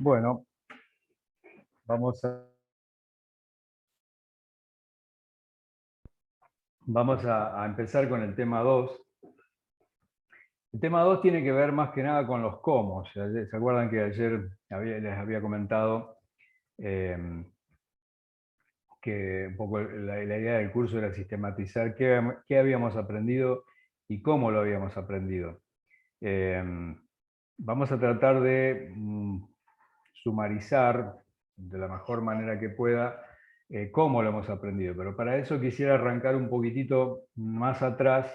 Bueno, vamos a empezar con el tema 2. El tema 2 tiene que ver más que nada con los cómo. ¿Se acuerdan que ayer les había comentado que un poco la idea del curso era sistematizar qué habíamos aprendido y cómo lo habíamos aprendido? Vamos a tratar de sumarizar de la mejor manera que pueda cómo lo hemos aprendido, pero para eso quisiera arrancar un poquitito más atrás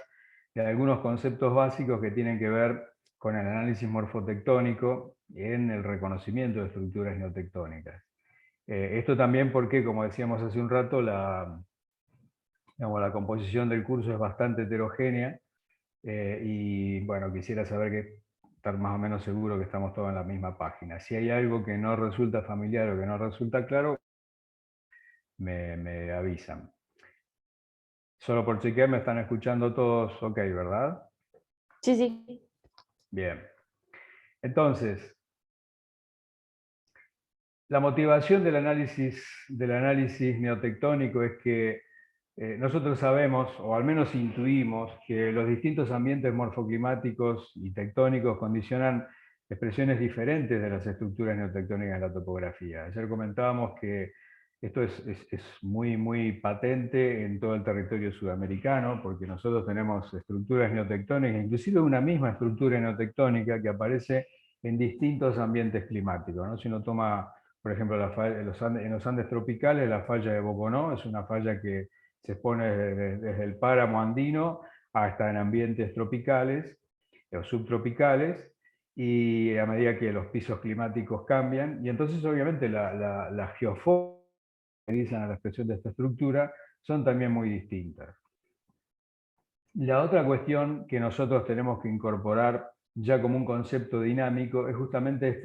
de algunos conceptos básicos que tienen que ver con el análisis morfotectónico en el reconocimiento de estructuras neotectónicas. Esto también porque, como decíamos hace un rato, la composición del curso es bastante heterogénea y bueno, quisiera saber estar más o menos seguro que estamos todos en la misma página. Si hay algo que no resulta familiar o que no resulta claro, me avisan. Solo por chequear, me están escuchando todos ok, ¿verdad? Sí, sí. Bien. Entonces, la motivación del análisis neotectónico es que nosotros sabemos, o al menos intuimos, que los distintos ambientes morfoclimáticos y tectónicos condicionan expresiones diferentes de las estructuras neotectónicas en la topografía. Ayer comentábamos que esto es muy, muy patente en todo el territorio sudamericano, porque nosotros tenemos estructuras neotectónicas, inclusive una misma estructura neotectónica que aparece en distintos ambientes climáticos, ¿no? Si uno toma, por ejemplo, en los Andes tropicales, la falla de Boconó es una falla que se expone desde el páramo andino hasta en ambientes tropicales o subtropicales, y a medida que los pisos climáticos cambian, y entonces obviamente la geoforma que dicen a la expresión de esta estructura son también muy distintas. La otra cuestión que nosotros tenemos que incorporar ya como un concepto dinámico es justamente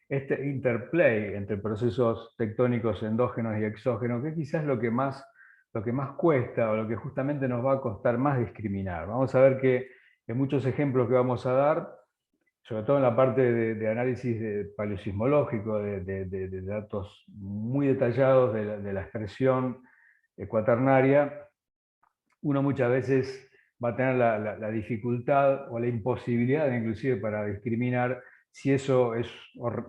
este interplay entre procesos tectónicos endógenos y exógenos, que quizás lo que más cuesta o lo que justamente nos va a costar más discriminar. Vamos a ver que en muchos ejemplos que vamos a dar, sobre todo en la parte de análisis paleosismológico, de datos muy detallados de la expresión cuaternaria, uno muchas veces va a tener la dificultad o la imposibilidad inclusive para discriminar si eso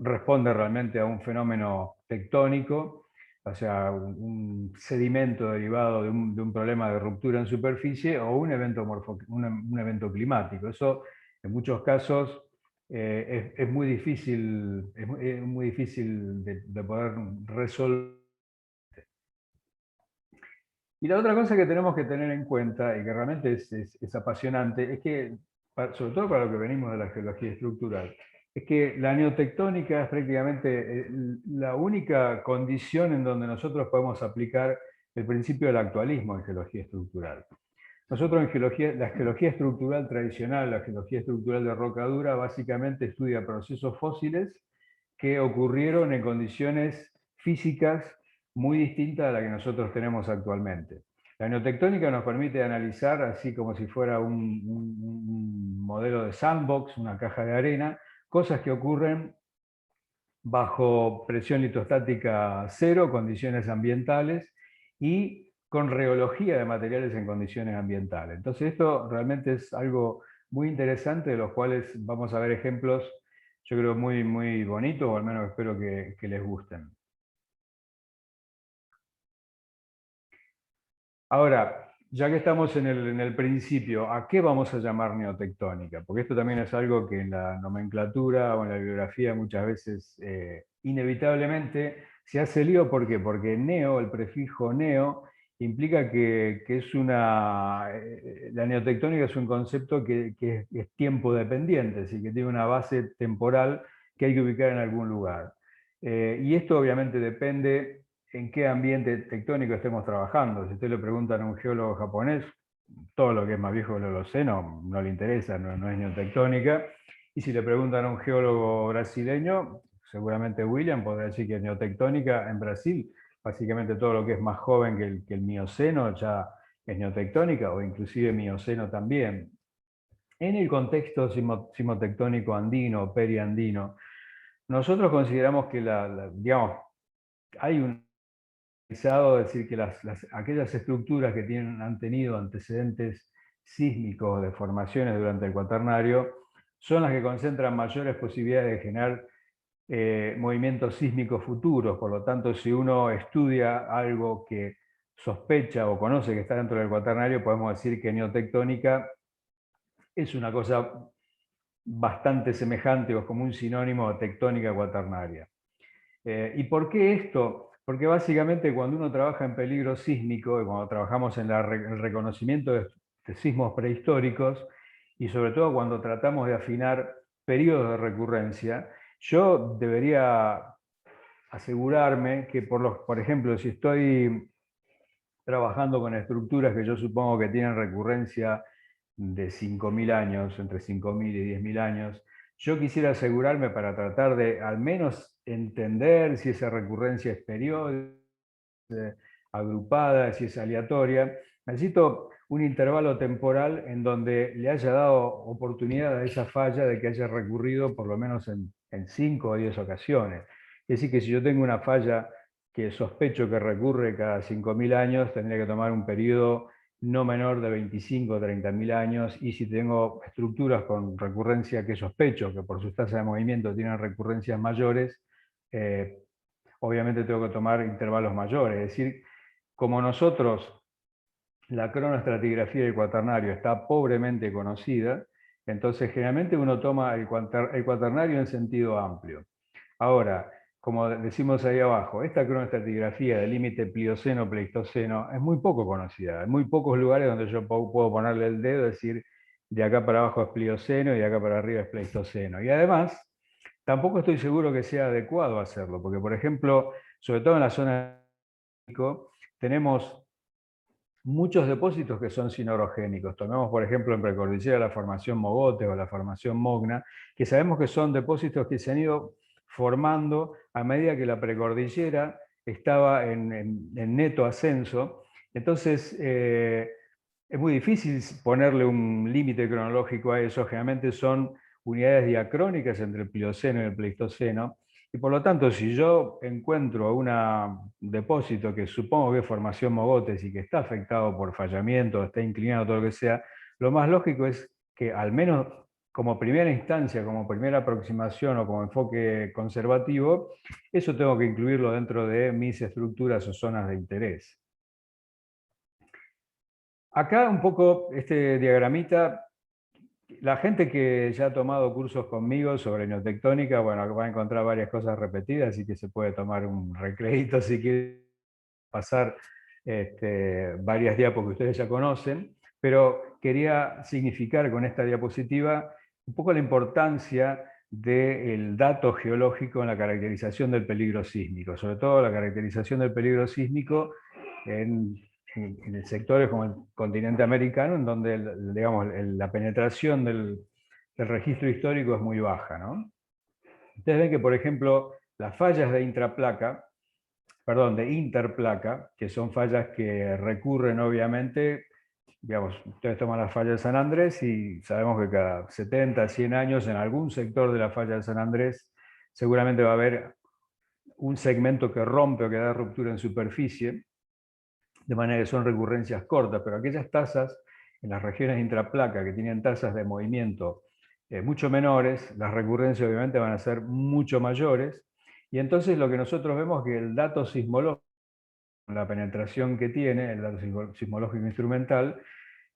responde realmente a un fenómeno tectónico, o sea, un sedimento derivado de un problema de ruptura en superficie o un evento climático. Eso en muchos casos es muy difícil, es muy difícil de poder resolver. Y la otra cosa que tenemos que tener en cuenta, y que realmente es apasionante, es que, sobre todo para lo que venimos de la geología estructural, es que la neotectónica es prácticamente la única condición en donde nosotros podemos aplicar el principio del actualismo en geología estructural. Nosotros en la geología estructural tradicional, la geología estructural de roca dura, básicamente estudia procesos fósiles que ocurrieron en condiciones físicas muy distintas a las que nosotros tenemos actualmente. La neotectónica nos permite analizar, así como si fuera un modelo de sandbox, una caja de arena, cosas que ocurren bajo presión litostática cero, condiciones ambientales, y con reología de materiales en condiciones ambientales. Entonces esto realmente es algo muy interesante, de los cuales vamos a ver ejemplos, yo creo, muy, muy bonitos, o al menos espero que les gusten. Ahora, ya que estamos en el principio, ¿a qué vamos a llamar neotectónica? Porque esto también es algo que en la nomenclatura o en la bibliografía muchas veces inevitablemente se hace lío. ¿Por qué? Porque neo, el prefijo neo, implica que es la neotectónica es un concepto que es tiempo dependiente, así que tiene una base temporal que hay que ubicar en algún lugar. Y esto obviamente depende en qué ambiente tectónico estemos trabajando. Si usted le preguntan a un geólogo japonés, todo lo que es más viejo que el Holoceno no le interesa, no es neotectónica. Y si le preguntan a un geólogo brasileño, seguramente William podrá decir que es neotectónica en Brasil. Básicamente todo lo que es más joven que el Mioceno ya es neotectónica, o inclusive Mioceno también. En el contexto simotectónico andino, periandino, nosotros consideramos que digamos, hay un decir que aquellas estructuras que han tenido antecedentes sísmicos de formaciones durante el Cuaternario son las que concentran mayores posibilidades de generar movimientos sísmicos futuros. Por lo tanto, si uno estudia algo que sospecha o conoce que está dentro del Cuaternario, podemos decir que neotectónica es una cosa bastante semejante o como un sinónimo de tectónica cuaternaria. ¿Y por qué esto? Porque básicamente cuando uno trabaja en peligro sísmico y cuando trabajamos en el reconocimiento de sismos prehistóricos y sobre todo cuando tratamos de afinar periodos de recurrencia, yo debería asegurarme que, por ejemplo, si estoy trabajando con estructuras que yo supongo que tienen recurrencia de 5.000 años, entre 5.000 y 10.000 años, yo quisiera asegurarme para tratar de al menos entender si esa recurrencia es periódica, agrupada, si es aleatoria. Necesito un intervalo temporal en donde le haya dado oportunidad a esa falla de que haya recurrido por lo menos en 5 o 10 ocasiones. Es decir, que si yo tengo una falla que sospecho que recurre cada 5.000 años, tendría que tomar un periodo no menor de 25 o 30.000 años, y si tengo estructuras con recurrencia que sospecho que por su tasa de movimiento tienen recurrencias mayores, obviamente tengo que tomar intervalos mayores. Es decir, como nosotros, la cronoestratigrafía del cuaternario está pobremente conocida, entonces generalmente uno toma el cuaternario en sentido amplio. Ahora, como decimos ahí abajo, esta cronoestratigrafía del límite Plioceno-Pleistoceno es muy poco conocida. Hay muy pocos lugares donde yo puedo ponerle el dedo y decir de acá para abajo es Plioceno y de acá para arriba es Pleistoceno. Y además, tampoco estoy seguro que sea adecuado hacerlo, porque por ejemplo, sobre todo en la zona de tenemos muchos depósitos que son sinorogénicos. Tomemos, por ejemplo, en precordillera la formación Mogotes o la formación Mogna, que sabemos que son depósitos que se han ido formando a medida que la precordillera estaba en neto ascenso. Entonces, es muy difícil ponerle un límite cronológico a eso. Generalmente son unidades diacrónicas entre el Plioceno y el Pleistoceno. Y por lo tanto, si yo encuentro un depósito que supongo que es formación Mogotes y que está afectado por fallamiento, está inclinado, todo lo que sea, lo más lógico es que al menos como primera instancia, como primera aproximación o como enfoque conservativo, eso tengo que incluirlo dentro de mis estructuras o zonas de interés. Acá un poco este diagramita, la gente que ya ha tomado cursos conmigo sobre neotectónica, bueno, va a encontrar varias cosas repetidas, así que se puede tomar un recrédito si quiere pasar varias diapos que ustedes ya conocen, pero quería significar con esta diapositiva un poco la importancia del dato geológico en la caracterización del peligro sísmico, sobre todo la caracterización del peligro sísmico en sectores como el continente americano, en donde digamos, la penetración del registro histórico es muy baja, ¿no? Ustedes ven que, por ejemplo, las fallas de de interplaca, que son fallas que recurren obviamente, digamos, ustedes toman la falla de San Andrés y sabemos que cada 70, 100 años en algún sector de la falla de San Andrés seguramente va a haber un segmento que rompe o que da ruptura en superficie, de manera que son recurrencias cortas, pero aquellas tasas en las regiones intraplaca que tienen tasas de movimiento mucho menores, las recurrencias obviamente van a ser mucho mayores, y entonces lo que nosotros vemos es que el dato sismológico, la penetración que tiene, el dato sismológico instrumental,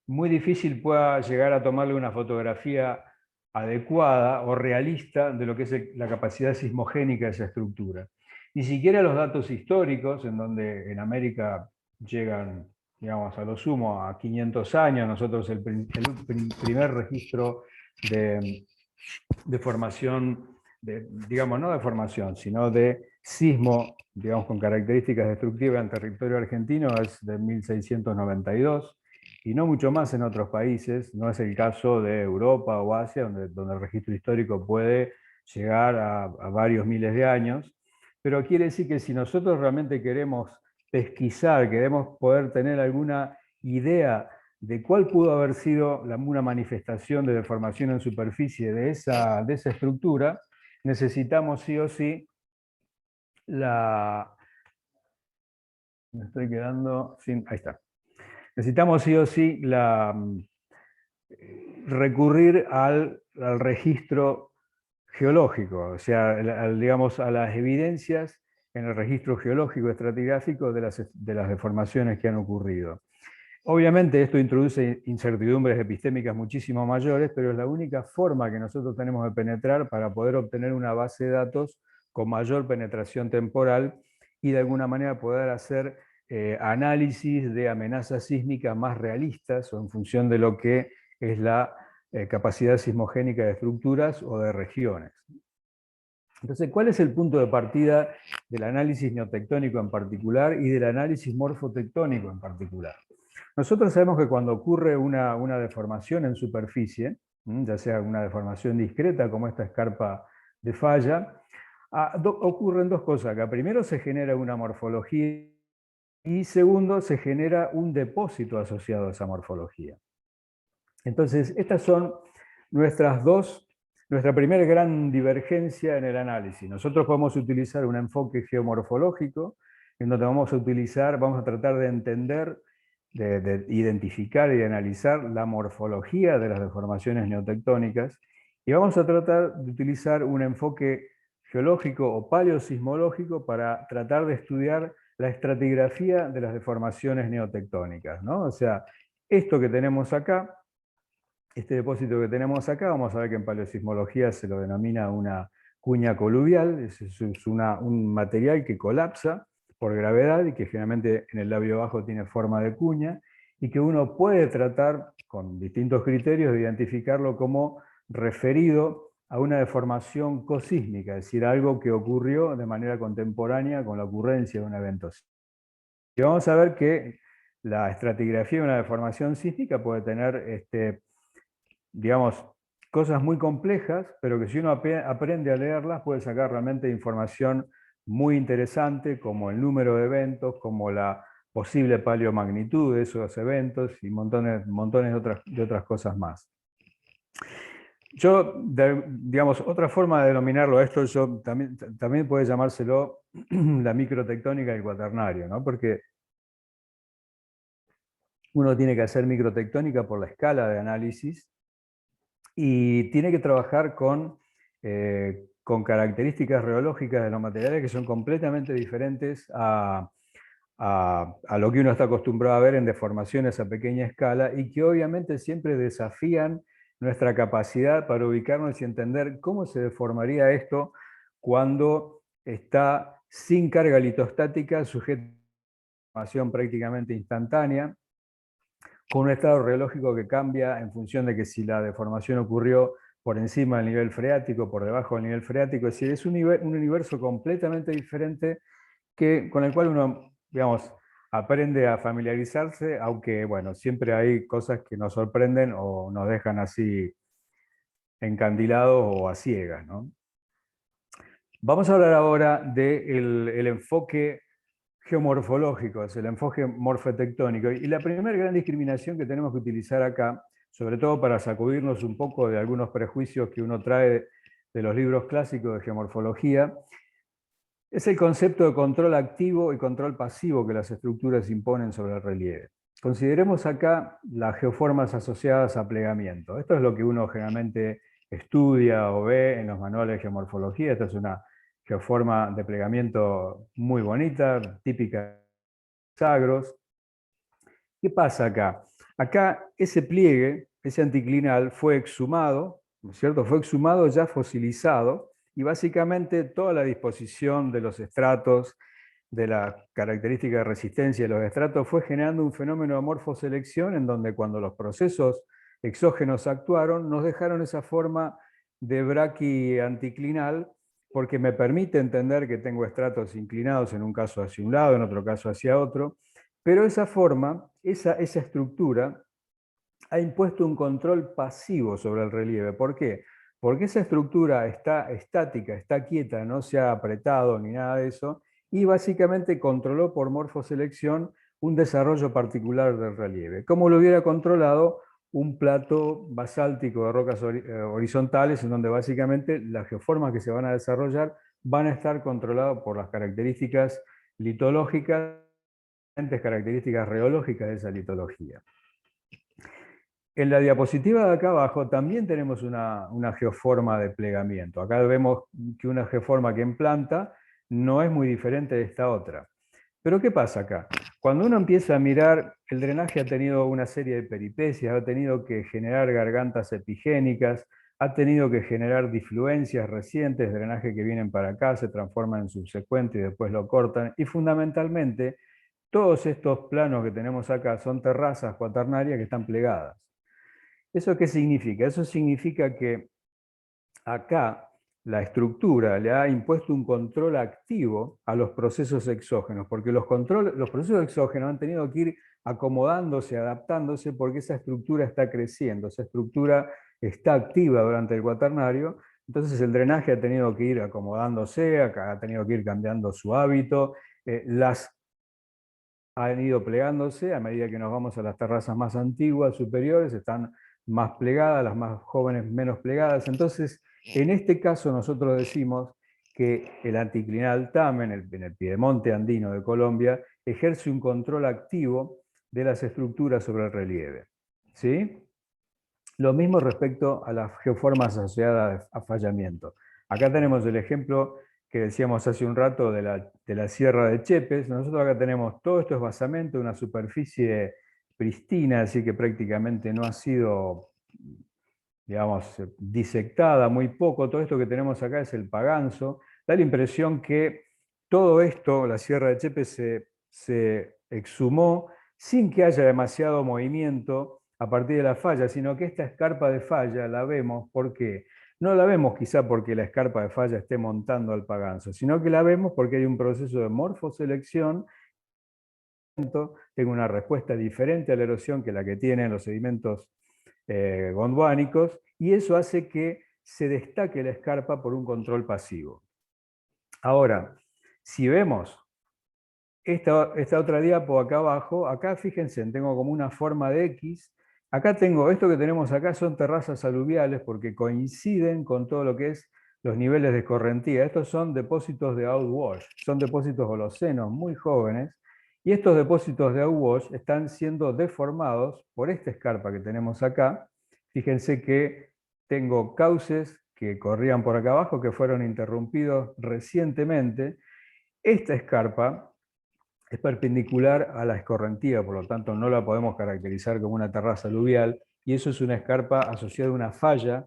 muy difícil pueda llegar a tomarle una fotografía adecuada o realista de lo que es la capacidad sismogénica de esa estructura. Ni siquiera los datos históricos, en donde en América llegan, digamos, a lo sumo a 500 años, nosotros el primer registro de formación, digamos, no de formación, sino de sismo, digamos, con características destructivas en territorio argentino es de 1692, y no mucho más en otros países. No es el caso de Europa o Asia, donde el registro histórico puede llegar a varios miles de años, pero quiere decir que si nosotros realmente queremos pesquisar, queremos poder tener alguna idea de cuál pudo haber sido una manifestación de deformación en superficie de esa estructura, necesitamos sí o sí la... Me estoy quedando sin... Ahí está. Necesitamos sí o sí recurrir al registro geológico, o sea, digamos, a las evidencias en el registro geológico estratigráfico de las deformaciones que han ocurrido. Obviamente esto introduce incertidumbres epistémicas muchísimo mayores, pero es la única forma que nosotros tenemos de penetrar para poder obtener una base de datos con mayor penetración temporal y de alguna manera poder hacer análisis de amenazas sísmicas más realistas o en función de lo que es la capacidad sismogénica de estructuras o de regiones. Entonces, ¿cuál es el punto de partida del análisis neotectónico en particular y del análisis morfotectónico en particular? Nosotros sabemos que cuando ocurre una deformación en superficie, ya sea una deformación discreta como esta escarpa de falla, ocurren dos cosas acá. Primero se genera una morfología y segundo se genera un depósito asociado a esa morfología. Entonces, estas son nuestra primera gran divergencia en el análisis. Nosotros podemos utilizar un enfoque geomorfológico, en donde vamos a tratar de entender, de identificar y de analizar la morfología de las deformaciones neotectónicas, y vamos a tratar de utilizar un enfoque geológico o paleosismológico para tratar de estudiar la estratigrafía de las deformaciones neotectónicas, ¿no? O sea, esto que tenemos acá, este depósito que tenemos acá, vamos a ver que en paleosismología se lo denomina una cuña coluvial, es un material que colapsa por gravedad y que generalmente en el labio bajo tiene forma de cuña, y que uno puede tratar con distintos criterios de identificarlo como referido a una deformación cosísmica, es decir, algo que ocurrió de manera contemporánea con la ocurrencia de un evento sísmico. Y vamos a ver que la estratigrafía de una deformación sísmica puede tener digamos, cosas muy complejas, pero que si uno aprende a leerlas puede sacar realmente información muy interesante, como el número de eventos, como la posible paleomagnitud de esos eventos y montones de otras cosas más. Digamos, otra forma de denominarlo a esto, también puede llamárselo la microtectónica del cuaternario, ¿no? Porque uno tiene que hacer microtectónica por la escala de análisis, y tiene que trabajar con características reológicas de los materiales que son completamente diferentes a lo que uno está acostumbrado a ver en deformaciones a pequeña escala, y que obviamente siempre desafían nuestra capacidad para ubicarnos y entender cómo se deformaría esto cuando está sin carga litostática, sujeto a deformación prácticamente instantánea, con un estado reológico que cambia en función de que si la deformación ocurrió por encima del nivel freático, por debajo del nivel freático. Es decir, es un universo completamente diferente con el cual uno, digamos, aprende a familiarizarse, aunque, bueno, siempre hay cosas que nos sorprenden o nos dejan así encandilados o a ciegas, ¿no? Vamos a hablar ahora del enfoque geomorfológico, es el enfoque morfotectónico. Y la primera gran discriminación que tenemos que utilizar acá, sobre todo para sacudirnos un poco de algunos prejuicios que uno trae de los libros clásicos de geomorfología, es el concepto de control activo y control pasivo que las estructuras imponen sobre el relieve. Consideremos acá las geoformas asociadas a plegamiento. Esto es lo que uno generalmente estudia o ve en los manuales de geomorfología. Esta es una geoforma de plegamiento muy bonita, típica de Sagros. ¿Qué pasa acá? Acá ese pliegue, ese anticlinal, fue exhumado, ¿no es cierto? Fue exhumado ya fosilizado, y básicamente toda la disposición de los estratos, de la característica de resistencia de los estratos, fue generando un fenómeno de morfoselección en donde cuando los procesos exógenos actuaron, nos dejaron esa forma de braquianticlinal, porque me permite entender que tengo estratos inclinados en un caso hacia un lado, en otro caso hacia otro, pero esa forma, esa estructura, ha impuesto un control pasivo sobre el relieve. ¿Por qué? Porque esa estructura está estática, está quieta, no se ha apretado ni nada de eso, y básicamente controló por morfoselección un desarrollo particular del relieve. ¿Cómo lo hubiera controlado un plato basáltico de rocas horizontales, en donde básicamente las geoformas que se van a desarrollar van a estar controladas por las características litológicas, características reológicas de esa litología. En la diapositiva de acá abajo también tenemos una geoforma de plegamiento. Acá vemos que una geoforma que en planta no es muy diferente de esta otra. Pero ¿qué pasa acá? Cuando uno empieza a mirar, el drenaje ha tenido una serie de peripecias, ha tenido que generar gargantas epigénicas, ha tenido que generar difluencias recientes, drenaje que vienen para acá, se transforman en subsecuente y después lo cortan, y fundamentalmente todos estos planos que tenemos acá son terrazas cuaternarias que están plegadas. ¿Eso qué significa? Eso significa que acá la estructura le ha impuesto un control activo a los procesos exógenos, porque los procesos exógenos han tenido que ir acomodándose, adaptándose, porque esa estructura está creciendo, esa estructura está activa durante el cuaternario, entonces el drenaje ha tenido que ir acomodándose, ha tenido que ir cambiando su hábito, las han ido plegándose a medida que nos vamos a las terrazas más antiguas, superiores, están más plegadas, las más jóvenes menos plegadas. Entonces, en este caso nosotros decimos que el anticlinal TAM en el Piedemonte andino de Colombia ejerce un control activo de las estructuras sobre el relieve. ¿Sí? Lo mismo respecto a las geoformas asociadas a fallamiento. Acá tenemos el ejemplo que decíamos hace un rato de la Sierra de Chepes. Nosotros acá tenemos todo esto es basamento, una superficie pristina, así que prácticamente no ha sido, digamos, disectada, muy poco. Todo esto que tenemos acá es el paganzo. Da la impresión que todo esto, la Sierra de Chepes, se exhumó sin que haya demasiado movimiento a partir de la falla, sino que esta escarpa de falla la vemos, ¿por qué? No la vemos quizá porque la escarpa de falla esté montando al paganzo, sino que la vemos porque hay un proceso de morfoselección, tengo una respuesta diferente a la erosión que la que tienen los sedimentos gondwanicos, y eso hace que se destaque la escarpa por un control pasivo. Ahora, si vemos esta otra diapo acá abajo, acá fíjense, tengo como una forma de X. Acá tengo, esto que tenemos acá son terrazas aluviales porque coinciden con todo lo que es los niveles de escorrentía. Estos son depósitos de outwash, son depósitos holocenos muy jóvenes, y estos depósitos de outwash están siendo deformados por esta escarpa que tenemos acá. Fíjense que tengo cauces que corrían por acá abajo, que fueron interrumpidos recientemente. Esta escarpa es perpendicular a la escorrentía, por lo tanto no la podemos caracterizar como una terraza aluvial, y eso es una escarpa asociada a una falla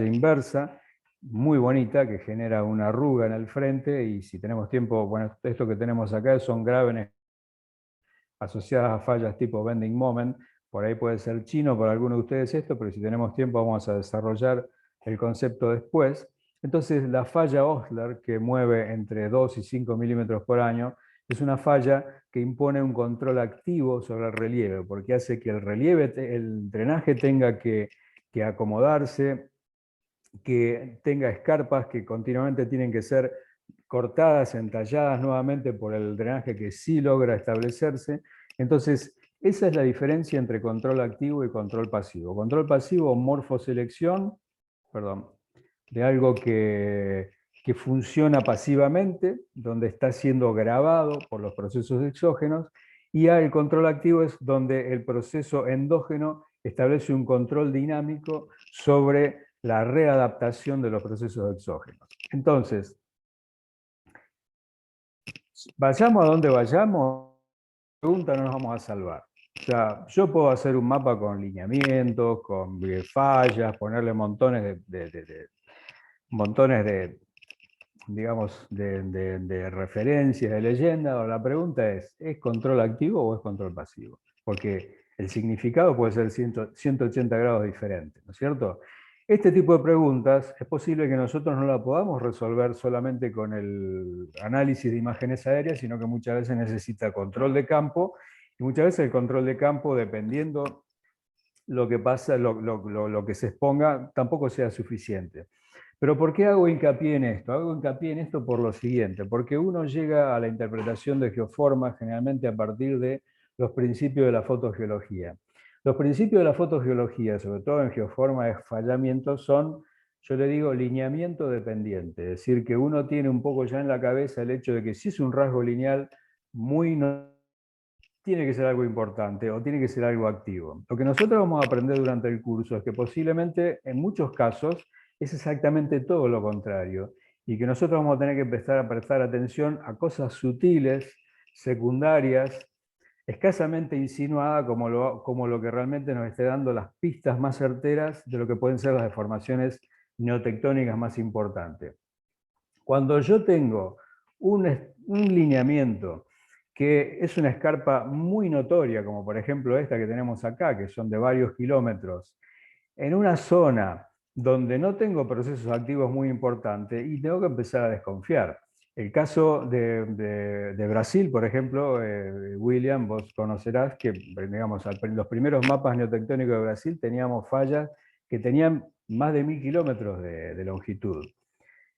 inversa, muy bonita, que genera una arruga en el frente, y si tenemos tiempo, bueno, esto que tenemos acá son grávenes asociadas a fallas tipo bending moment, por ahí puede ser chino para algunos de ustedes esto, pero si tenemos tiempo vamos a desarrollar el concepto después. Entonces la falla Osler, que mueve entre 2 y 5 milímetros por año, es una falla que impone un control activo sobre el relieve, porque hace que el relieve, el drenaje tenga que acomodarse, que tenga escarpas que continuamente tienen que ser cortadas, entalladas nuevamente por el drenaje que sí logra establecerse. Entonces, esa es la diferencia entre control activo y control pasivo. Control pasivo, morfoselección, perdón, de algo que funciona pasivamente, donde está siendo grabado por los procesos exógenos, y el control activo es donde el proceso endógeno establece un control dinámico sobre la readaptación de los procesos exógenos. Entonces, vayamos a donde vayamos, pregunta no nos vamos a salvar. O sea, yo puedo hacer un mapa con lineamientos, con fallas, ponerle montones de digamos, de referencias, de leyenda. La pregunta ¿es control activo o es control pasivo? Porque el significado puede ser 180 grados diferente, ¿no es cierto? Este tipo de preguntas es posible que nosotros no la podamos resolver solamente con el análisis de imágenes aéreas, sino que muchas veces necesita control de campo, y muchas veces el control de campo, dependiendo lo que pasa, lo que se exponga, tampoco sea suficiente. Pero ¿por qué hago hincapié en esto? Hago hincapié en esto por lo siguiente, porque uno llega a la interpretación de geoformas generalmente a partir de los principios de la fotogeología. Los principios de la fotogeología, sobre todo en geoforma de fallamiento, son, yo le digo, lineamiento dependiente. Es decir, que uno tiene un poco ya en la cabeza el hecho de que si es un rasgo lineal, tiene que ser algo importante o tiene que ser algo activo. Lo que nosotros vamos a aprender durante el curso es que posiblemente en muchos casos es exactamente todo lo contrario y que nosotros vamos a tener que empezar a prestar atención a cosas sutiles, secundarias, escasamente insinuadas como lo que realmente nos esté dando las pistas más certeras de lo que pueden ser las deformaciones neotectónicas más importantes. Cuando yo tengo un lineamiento que es una escarpa muy notoria, como por ejemplo esta que tenemos acá, que son de varios kilómetros, en una zona donde no tengo procesos activos muy importantes y tengo que empezar a desconfiar. El caso de Brasil, por ejemplo, William, vos conocerás que, digamos, los primeros mapas neotectónicos de Brasil teníamos fallas que tenían más de 1000 kilómetros de longitud.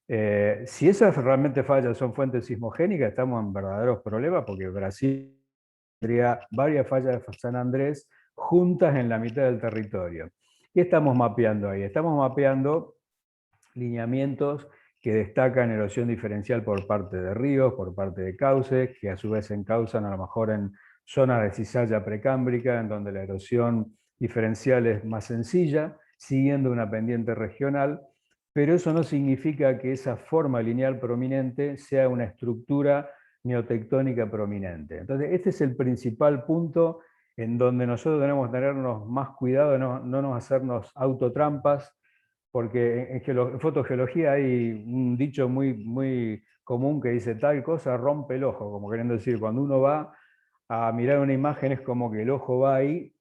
Si esas realmente fallas son fuentes sismogénicas, estamos en verdaderos problemas porque Brasil tendría varias fallas de San Andrés juntas en la mitad del territorio. ¿Qué estamos mapeando ahí? Estamos mapeando lineamientos que destacan erosión diferencial por parte de ríos, por parte de cauces, que a su vez encausan a lo mejor en zonas de cizalla precámbrica, en donde la erosión diferencial es más sencilla, siguiendo una pendiente regional, pero eso no significa que esa forma lineal prominente sea una estructura neotectónica prominente. Entonces, este es el principal punto en donde nosotros tenemos que tenernos más cuidado de no nos hacernos autotrampas, porque en fotogeología hay un dicho muy común que dice tal cosa rompe el ojo, como queriendo decir, cuando uno va a mirar una imagen es como que el ojo va ahí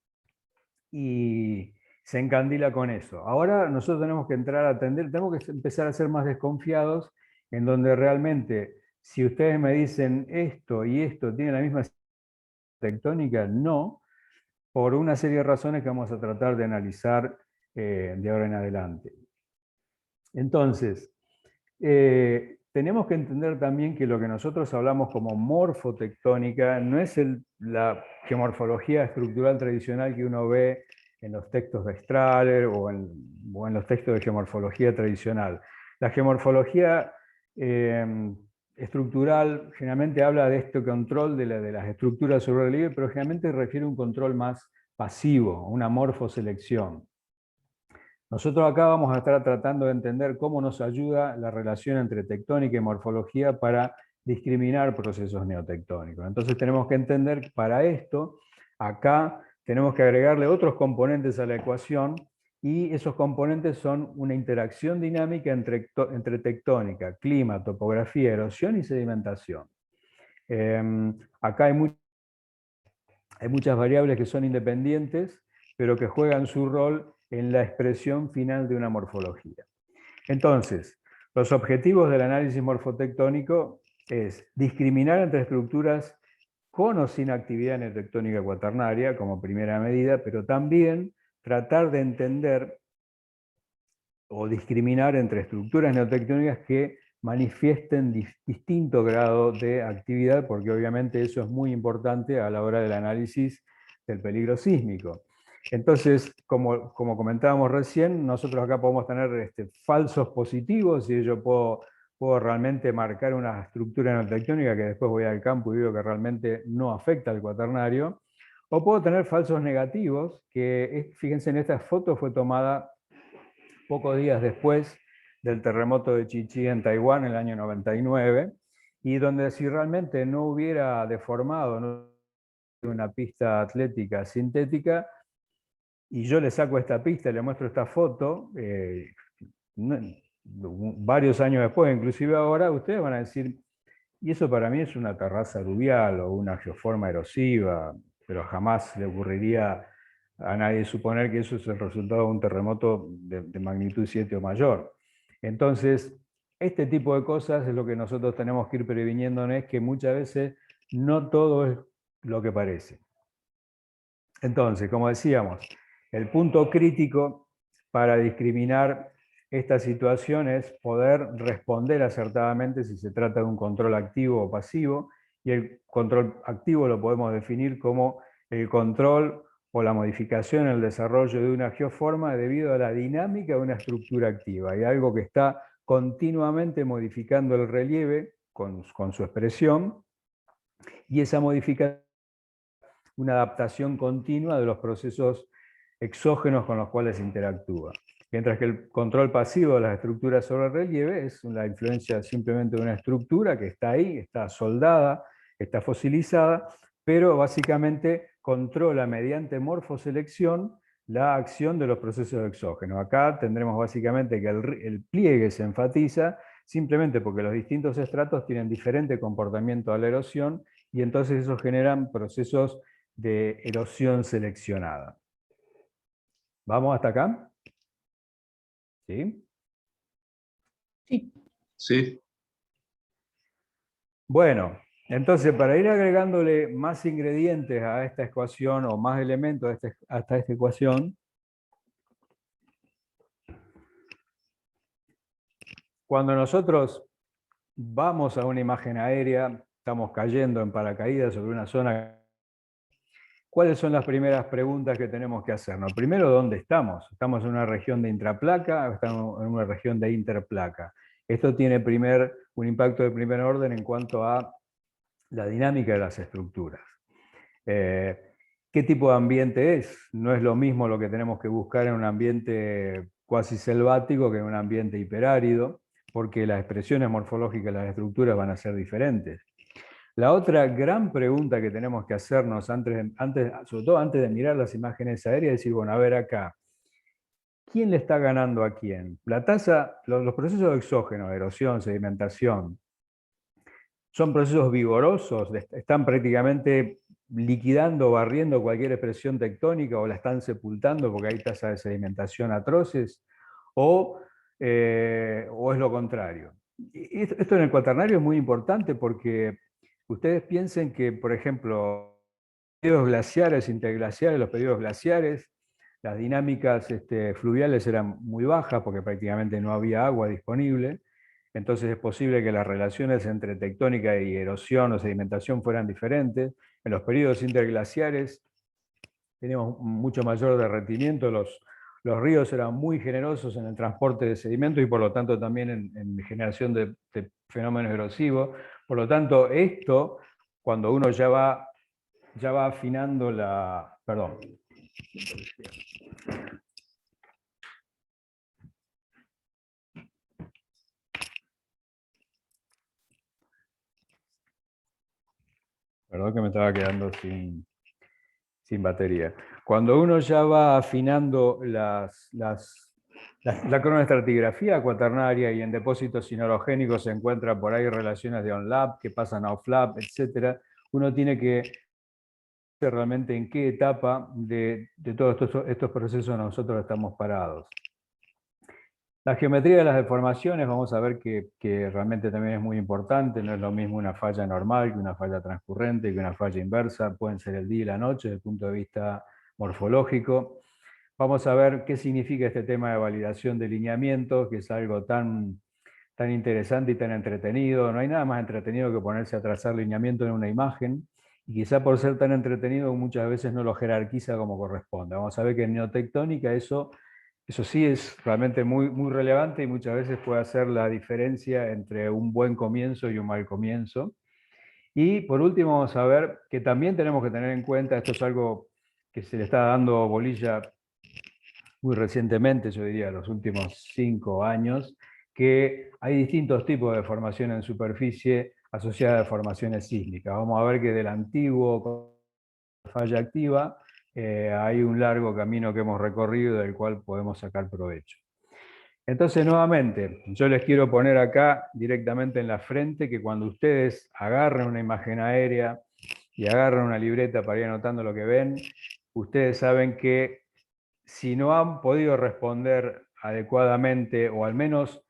y se encandila con eso. Ahora nosotros tenemos que entrar a atender, tenemos que empezar a ser más desconfiados, en donde realmente, si ustedes me dicen esto y esto tiene la misma tectónica, no, por una serie de razones que vamos a tratar de analizar de ahora en adelante. Entonces, tenemos que entender también que lo que nosotros hablamos como morfotectónica no es la geomorfología estructural tradicional que uno ve en los textos de Strahler o en los textos de geomorfología tradicional. La geomorfología estructural generalmente habla de este control de las estructuras sobre relieve, pero generalmente refiere a un control más pasivo, una morfoselección. Nosotros acá vamos a estar tratando de entender cómo nos ayuda la relación entre tectónica y morfología para discriminar procesos neotectónicos. Entonces tenemos que entender que para esto, acá tenemos que agregarle otros componentes a la ecuación y esos componentes son una interacción dinámica entre tectónica, clima, topografía, erosión y sedimentación. Acá hay muchas variables que son independientes, pero que juegan su rol en la expresión final de una morfología. Entonces, los objetivos del análisis morfotectónico es discriminar entre estructuras con o sin actividad neotectónica cuaternaria como primera medida, pero también tratar de entender o discriminar entre estructuras neotectónicas que manifiesten distinto grado de actividad, porque obviamente eso es muy importante a la hora del análisis del peligro sísmico. Entonces, como comentábamos recién, nosotros acá podemos tener falsos positivos, y yo puedo realmente marcar una estructura neotectónica que después voy al campo y veo que realmente no afecta al cuaternario, o puedo tener falsos negativos, que fíjense, en esta foto fue tomada pocos días después del terremoto de Chichí en Taiwán en el año 99, y donde si realmente no hubiera deformado una pista atlética sintética, y yo le saco esta pista y le muestro esta foto, varios años después, inclusive ahora, ustedes van a decir, y eso para mí es una terraza aluvial o una geoforma erosiva, pero jamás le ocurriría a nadie suponer que eso es el resultado de un terremoto de magnitud 7 o mayor. Entonces, este tipo de cosas es lo que nosotros tenemos que ir previniendo, es que muchas veces no todo es lo que parece. Entonces, como decíamos, el punto crítico para discriminar esta situación es poder responder acertadamente si se trata de un control activo o pasivo, y el control activo lo podemos definir como el control o la modificación en el desarrollo de una geoforma debido a la dinámica de una estructura activa. Hay algo que está continuamente modificando el relieve con su expresión, y esa modificación una adaptación continua de los procesos exógenos con los cuales interactúa. Mientras que el control pasivo de las estructuras sobre el relieve es la influencia simplemente de una estructura que está ahí, está soldada, está fosilizada, pero básicamente controla mediante morfoselección la acción de los procesos exógenos. Acá tendremos básicamente que el pliegue se enfatiza simplemente porque los distintos estratos tienen diferente comportamiento a la erosión, y entonces eso generan procesos de erosión seleccionada. ¿Vamos hasta acá? ¿Sí? Sí. Sí. Bueno, entonces para ir agregándole más ingredientes a esta ecuación, o más elementos hasta esta ecuación, cuando nosotros vamos a una imagen aérea, estamos cayendo en paracaídas sobre una zona, ¿cuáles son las primeras preguntas que tenemos que hacernos? Primero, ¿dónde estamos? ¿Estamos en una región de intraplaca o estamos en una región de interplaca? Esto tiene un impacto de primer orden en cuanto a la dinámica de las estructuras. ¿Qué tipo de ambiente es? No es lo mismo lo que tenemos que buscar en un ambiente cuasi selvático que en un ambiente hiperárido, porque las expresiones morfológicas de las estructuras van a ser diferentes. La otra gran pregunta que tenemos que hacernos, sobre todo antes de mirar las imágenes aéreas, es decir, bueno, a ver acá, ¿quién le está ganando a quién? La tasa, los procesos exógenos, erosión, sedimentación, son procesos vigorosos, están prácticamente liquidando, barriendo cualquier expresión tectónica, o la están sepultando porque hay tasas de sedimentación atroces, o es lo contrario. Esto en el cuaternario es muy importante porque ustedes piensen que, por ejemplo, los periodos glaciares, interglaciares, los periodos glaciares, las dinámicas fluviales eran muy bajas porque prácticamente no había agua disponible. Entonces es posible que las relaciones entre tectónica y erosión o sedimentación fueran diferentes. En los periodos interglaciares teníamos mucho mayor derretimiento, los ríos eran muy generosos en el transporte de sedimentos y por lo tanto también en generación de fenómenos erosivos. Por lo tanto, esto, cuando uno ya va afinando la... Perdón. Perdón que me estaba quedando sin batería. Cuando uno ya va afinando la cronoestratigrafía cuaternaria y en depósitos sinorogénicos se encuentra por ahí relaciones de on-lap que pasan a off-lap, etc., uno tiene que ver realmente en qué etapa de todos estos procesos nosotros estamos parados. La geometría de las deformaciones, vamos a ver que realmente también es muy importante. No es lo mismo una falla normal que una falla transcurrente, que una falla inversa. Pueden ser el día y la noche desde el punto de vista morfológico. Vamos a ver qué significa este tema de validación de lineamientos, que es algo tan interesante y tan entretenido. No hay nada más entretenido que ponerse a trazar lineamiento en una imagen, y quizá por ser tan entretenido muchas veces no lo jerarquiza como corresponde. Vamos a ver que en neotectónica eso sí es realmente muy relevante y muchas veces puede hacer la diferencia entre un buen comienzo y un mal comienzo. Y por último vamos a ver que también tenemos que tener en cuenta, esto es algo que se le está dando bolilla muy recientemente, yo diría los últimos 5 años, que hay distintos tipos de deformación en superficie asociada a deformaciones sísmicas. Vamos a ver que del antiguo falla activa hay un largo camino que hemos recorrido del cual podemos sacar provecho. Entonces, nuevamente, yo les quiero poner acá directamente en la frente que cuando ustedes agarren una imagen aérea y agarren una libreta para ir anotando lo que ven, ustedes saben que si no han podido responder adecuadamente, o al menos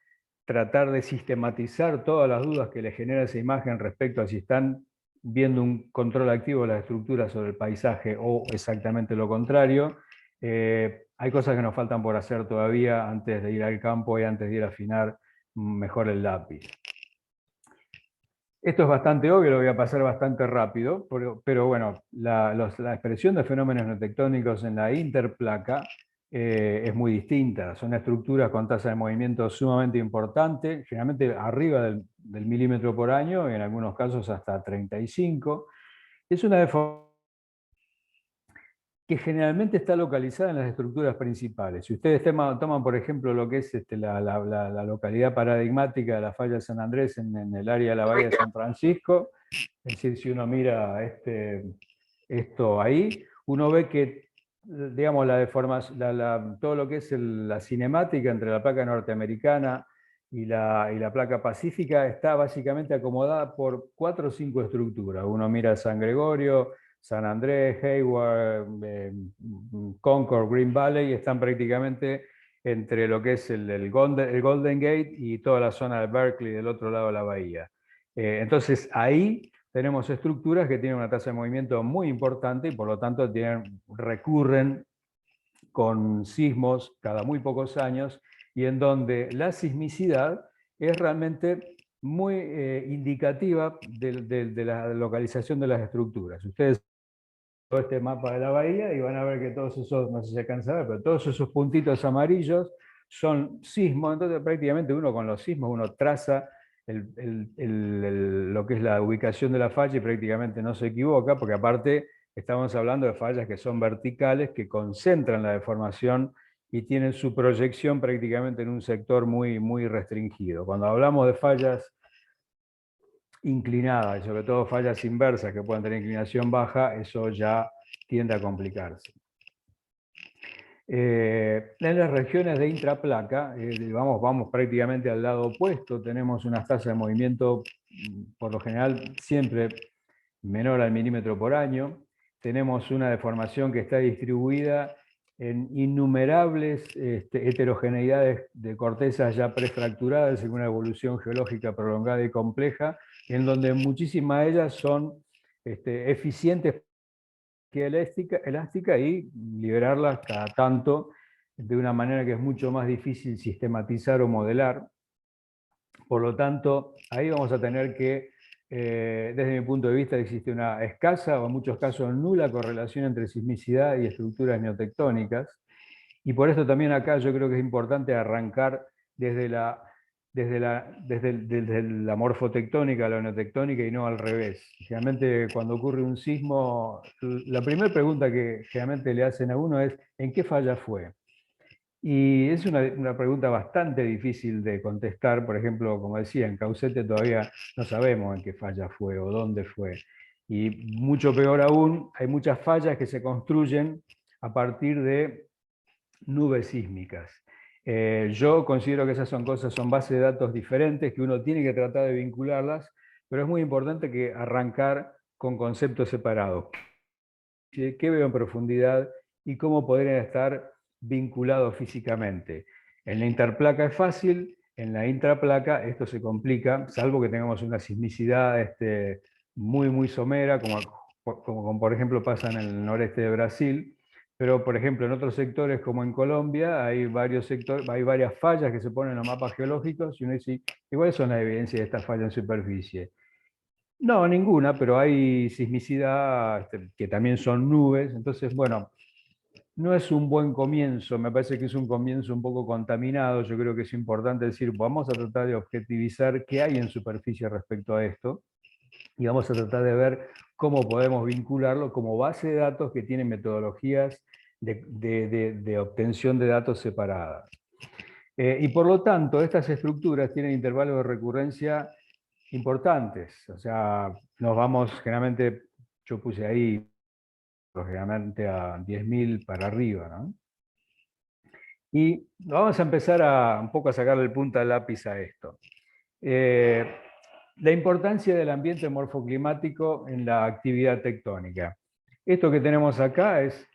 tratar de sistematizar todas las dudas que les genera esa imagen respecto a si están viendo un control activo de la estructura sobre el paisaje o exactamente lo contrario, hay cosas que nos faltan por hacer todavía antes de ir al campo y antes de ir a afinar mejor el lápiz. Esto es bastante obvio, lo voy a pasar bastante rápido, pero bueno, la expresión de fenómenos neotectónicos en la interplaca es muy distinta. Son estructuras con tasa de movimiento sumamente importante, generalmente arriba del milímetro por año, en algunos casos hasta 35. Es una deformación que generalmente está localizada en las estructuras principales. Si ustedes toman, por ejemplo, lo que es la localidad paradigmática de la falla de San Andrés en el área de la Bahía de San Francisco, es decir, si uno mira esto ahí, uno ve que, digamos, la deformación, todo lo que es la cinemática entre la placa norteamericana y la placa pacífica está básicamente acomodada por 4 o 5 estructuras. Uno mira San Gregorio, San Andrés, Hayward, Concord, Green Valley, están prácticamente entre lo que es el Golden Gate y toda la zona de Berkeley del otro lado de la bahía. Entonces ahí tenemos estructuras que tienen una tasa de movimiento muy importante y por lo tanto recurren con sismos cada muy pocos años y en donde la sismicidad es realmente muy indicativa de la localización de las estructuras. Ustedes todo este mapa de la bahía y van a ver que todos esos, no sé si se alcanza a ver, pero todos esos puntitos amarillos son sismos, entonces prácticamente uno con los sismos uno traza lo que es la ubicación de la falla y prácticamente no se equivoca, porque aparte estamos hablando de fallas que son verticales, que concentran la deformación y tienen su proyección prácticamente en un sector muy, muy restringido. Cuando hablamos de fallas inclinadas y sobre todo fallas inversas que puedan tener inclinación baja, eso ya tiende a complicarse. En las regiones de intraplaca, vamos prácticamente al lado opuesto, tenemos unas tasas de movimiento por lo general siempre menor al milímetro por año, tenemos una deformación que está distribuida en innumerables heterogeneidades de cortezas ya prefracturadas en una evolución geológica prolongada y compleja, en donde muchísimas de ellas son eficientes elástica y liberarlas cada tanto de una manera que es mucho más difícil sistematizar o modelar. Por lo tanto, ahí vamos a tener que, desde mi punto de vista, existe una escasa o en muchos casos nula correlación entre sismicidad y estructuras neotectónicas. Y por eso también acá yo creo que es importante arrancar desde la morfotectónica a la neotectónica y no al revés. Generalmente cuando ocurre un sismo, la primera pregunta que generalmente le hacen a uno es ¿en qué falla fue? Y es una pregunta bastante difícil de contestar. Por ejemplo, como decía, en Caucete todavía no sabemos en qué falla fue o dónde fue. Y mucho peor aún, hay muchas fallas que se construyen a partir de nubes sísmicas. Yo considero que esas son bases de datos diferentes que uno tiene que tratar de vincularlas, pero es muy importante que arrancar con conceptos separados. ¿Qué veo en profundidad y cómo podrían estar vinculados físicamente? En la interplaca es fácil, en la intraplaca esto se complica, salvo que tengamos una sismicidad muy, muy somera, como por ejemplo pasa en el noreste de Brasil, pero por ejemplo en otros sectores como en Colombia hay varias fallas que se ponen en los mapas geológicos y uno dice, ¿cuáles son las evidencias de esta falla en superficie? No, ninguna, pero hay sismicidad que también son nubes, entonces bueno, no es un buen comienzo, me parece que es un comienzo un poco contaminado, yo creo que es importante decir, vamos a tratar de objetivizar qué hay en superficie respecto a esto y vamos a tratar de ver cómo podemos vincularlo como base de datos que tienen metodologías de obtención de datos separadas. Y por lo tanto, estas estructuras tienen intervalos de recurrencia importantes, o sea, nos vamos generalmente, yo puse ahí, generalmente a 10.000 para arriba, ¿no? Y vamos a empezar un poco a sacarle el punta del lápiz a esto. La importancia del ambiente morfoclimático en la actividad tectónica. Esto que tenemos acá es,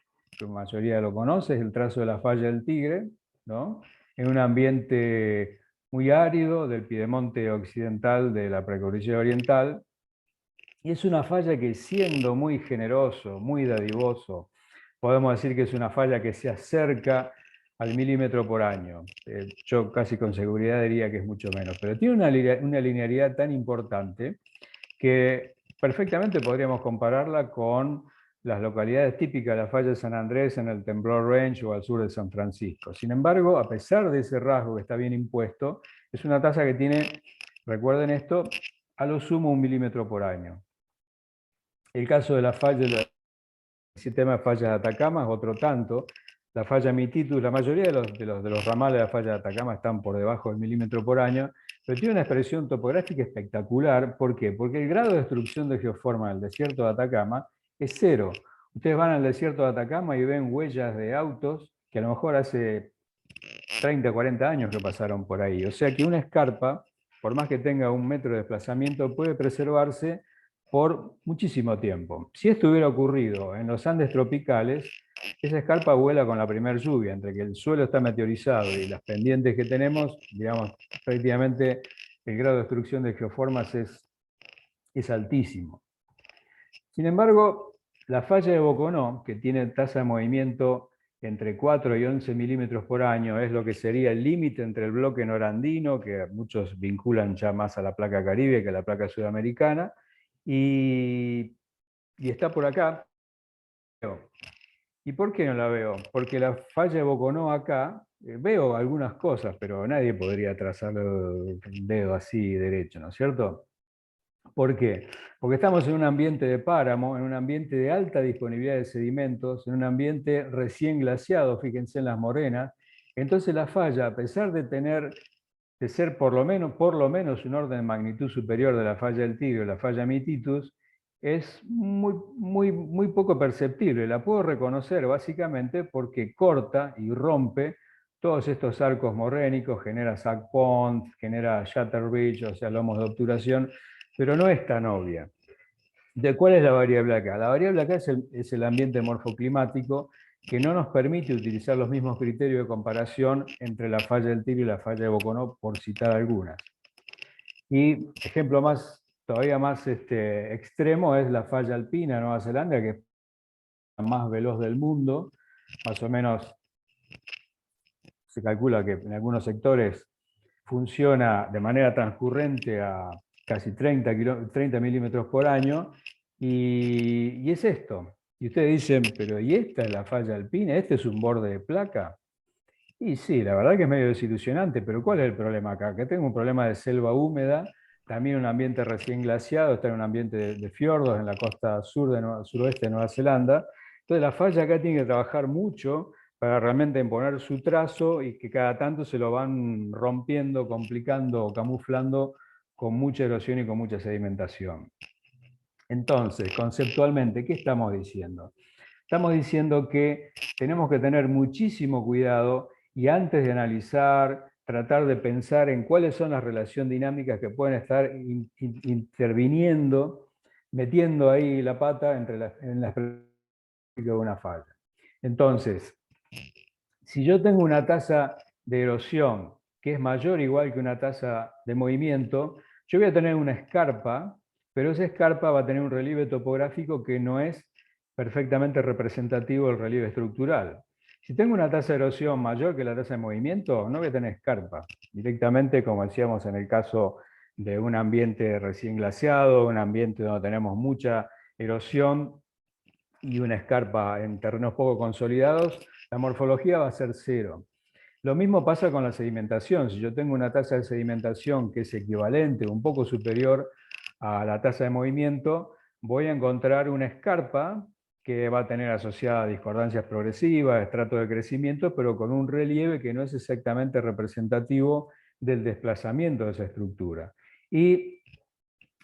la mayoría lo conoce, es el trazo de la falla del Tigre, ¿no? En un ambiente muy árido del piedemonte occidental de la precordillera oriental. Y es una falla que, siendo muy generoso, muy dadivoso, podemos decir que es una falla que se acerca al milímetro por año. Yo casi con seguridad diría que es mucho menos, pero tiene una linearidad tan importante que perfectamente podríamos compararla con las localidades típicas de la falla de San Andrés en el Temblor Range o al sur de San Francisco. Sin embargo, a pesar de ese rasgo que está bien impuesto, es una tasa que tiene, recuerden esto, a lo sumo 1 milímetro por año. El caso de la falla, el sistema de fallas de Atacama es otro tanto. La falla Mititus, la mayoría de los ramales de la falla de Atacama están por debajo del milímetro por año, pero tiene una expresión topográfica espectacular. ¿Por qué? Porque el grado de destrucción de geoforma del desierto de Atacama es cero. Ustedes van al desierto de Atacama y ven huellas de autos que a lo mejor hace 30, 40 años que pasaron por ahí. O sea que una escarpa, por más que tenga 1 metro de desplazamiento, puede preservarse por muchísimo tiempo. Si esto hubiera ocurrido en los Andes tropicales, esa escarpa vuela con la primera lluvia, entre que el suelo está meteorizado y las pendientes que tenemos, digamos, prácticamente el grado de destrucción de geoformas es altísimo. Sin embargo, la falla de Boconó, que tiene tasa de movimiento entre 4 y 11 milímetros por año, es lo que sería el límite entre el bloque norandino, que muchos vinculan ya más a la placa caribe que a la placa sudamericana, y está por acá. ¿Y por qué no la veo? Porque la falla de Boconó acá, veo algunas cosas, pero nadie podría trazar el dedo así derecho, ¿no es cierto? ¿Por qué? Porque estamos en un ambiente de páramo, en un ambiente de alta disponibilidad de sedimentos, en un ambiente recién glaciado, fíjense en las morenas. Entonces la falla, a pesar de ser por lo menos un orden de magnitud superior de la falla del Tigre, la falla Mititus, es muy poco perceptible. La puedo reconocer básicamente porque corta y rompe todos estos arcos morrénicos, genera sac pond, genera shatter ridge, o sea, lomos de obturación, pero no es tan obvia. ¿De cuál es la variable acá? La variable acá es el ambiente morfoclimático que no nos permite utilizar los mismos criterios de comparación entre la falla del Tigre y la falla de Boconó, por citar algunas. Y ejemplo todavía más extremo es la falla alpina de Nueva Zelanda, que es la más veloz del mundo, más o menos se calcula que en algunos sectores funciona de manera transcurrente a casi 30 milímetros por año, y es esto. Y ustedes dicen, pero ¿y esta es la falla alpina? ¿Este es un borde de placa? Y sí, la verdad que es medio desilusionante, pero ¿cuál es el problema acá? Que tengo un problema de selva húmeda, también un ambiente recién glaciado, está en un ambiente de fiordos en la costa suroeste de Nueva Zelanda. Entonces la falla acá tiene que trabajar mucho para realmente imponer su trazo y que cada tanto se lo van rompiendo, complicando o camuflando con mucha erosión y con mucha sedimentación. Entonces, conceptualmente, ¿qué estamos diciendo? Estamos diciendo que tenemos que tener muchísimo cuidado y antes de analizar, tratar de pensar en cuáles son las relaciones dinámicas que pueden estar interviniendo, metiendo ahí la pata en la de una falla. Entonces, si yo tengo una tasa de erosión que es mayor o igual que una tasa de movimiento, yo voy a tener una escarpa, pero esa escarpa va a tener un relieve topográfico que no es perfectamente representativo del relieve estructural. Si tengo una tasa de erosión mayor que la tasa de movimiento, no voy a tener escarpa. Directamente, como decíamos en el caso de un ambiente recién glaciado, un ambiente donde tenemos mucha erosión y una escarpa en terrenos poco consolidados, la morfología va a ser cero. Lo mismo pasa con la sedimentación. Si yo tengo una tasa de sedimentación que es equivalente, un poco superior a la tasa de movimiento, voy a encontrar una escarpa que va a tener asociadas discordancias progresivas, estratos de crecimiento, pero con un relieve que no es exactamente representativo del desplazamiento de esa estructura. Y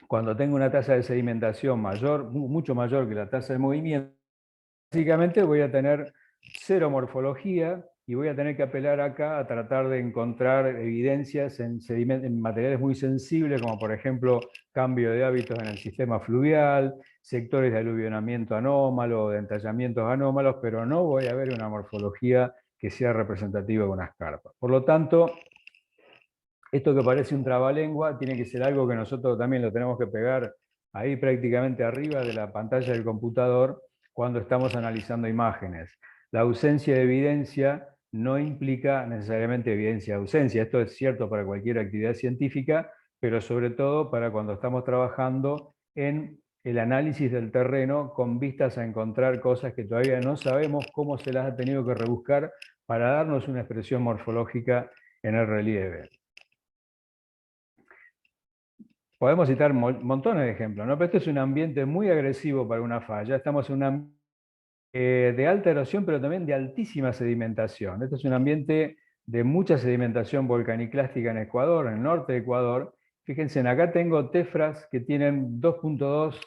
cuando tengo una tasa de sedimentación mayor, mucho mayor que la tasa de movimiento, básicamente voy a tener cero morfología y voy a tener que apelar acá a tratar de encontrar evidencias en materiales muy sensibles, como por ejemplo cambio de hábitos en el sistema fluvial, sectores de aluvionamiento anómalo, de entallamientos anómalos, pero no voy a ver una morfología que sea representativa de una escarpa. Por lo tanto, esto que parece un trabalengua tiene que ser algo que nosotros también lo tenemos que pegar ahí prácticamente arriba de la pantalla del computador cuando estamos analizando imágenes. La ausencia de evidencia no implica necesariamente evidencia de ausencia. Esto es cierto para cualquier actividad científica, pero sobre todo para cuando estamos trabajando en el análisis del terreno con vistas a encontrar cosas que todavía no sabemos cómo se las ha tenido que rebuscar para darnos una expresión morfológica en el relieve. Podemos citar montones de ejemplos, ¿no? Pero este es un ambiente muy agresivo para una falla. Estamos en un ambiente de alta erosión, pero también de altísima sedimentación. Este es un ambiente de mucha sedimentación volcaniclástica en Ecuador, en el norte de Ecuador. Fíjense, acá tengo tefras que tienen 2.2,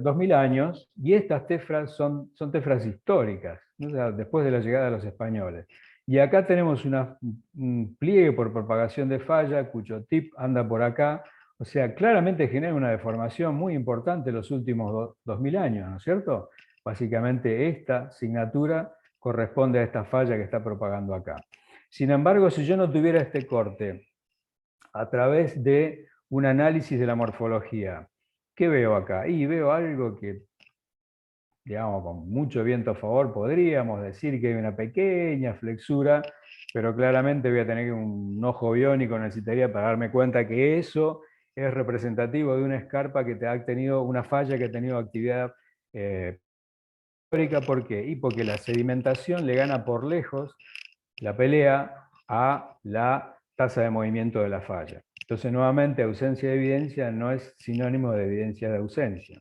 2000 años, y estas tefras son tefras históricas, ¿no? O sea, después de la llegada de los españoles. Y acá tenemos un pliegue por propagación de falla, cuyo tip anda por acá. O sea, claramente genera una deformación muy importante en los últimos 2000 años, ¿no es cierto? Básicamente esta asignatura corresponde a esta falla que está propagando acá. Sin embargo, si yo no tuviera este corte, a través de un análisis de la morfología, ¿qué veo acá? Y veo algo que, digamos, con mucho viento a favor, podríamos decir que hay una pequeña flexura, pero claramente voy a tener un ojo biónico, necesitaría para darme cuenta que eso es representativo de una escarpa que ha tenido una falla, que ha tenido actividad histórica. ¿Por qué? Y porque la sedimentación le gana por lejos la pelea a la tasa de movimiento de la falla. Entonces, nuevamente, ausencia de evidencia no es sinónimo de evidencia de ausencia.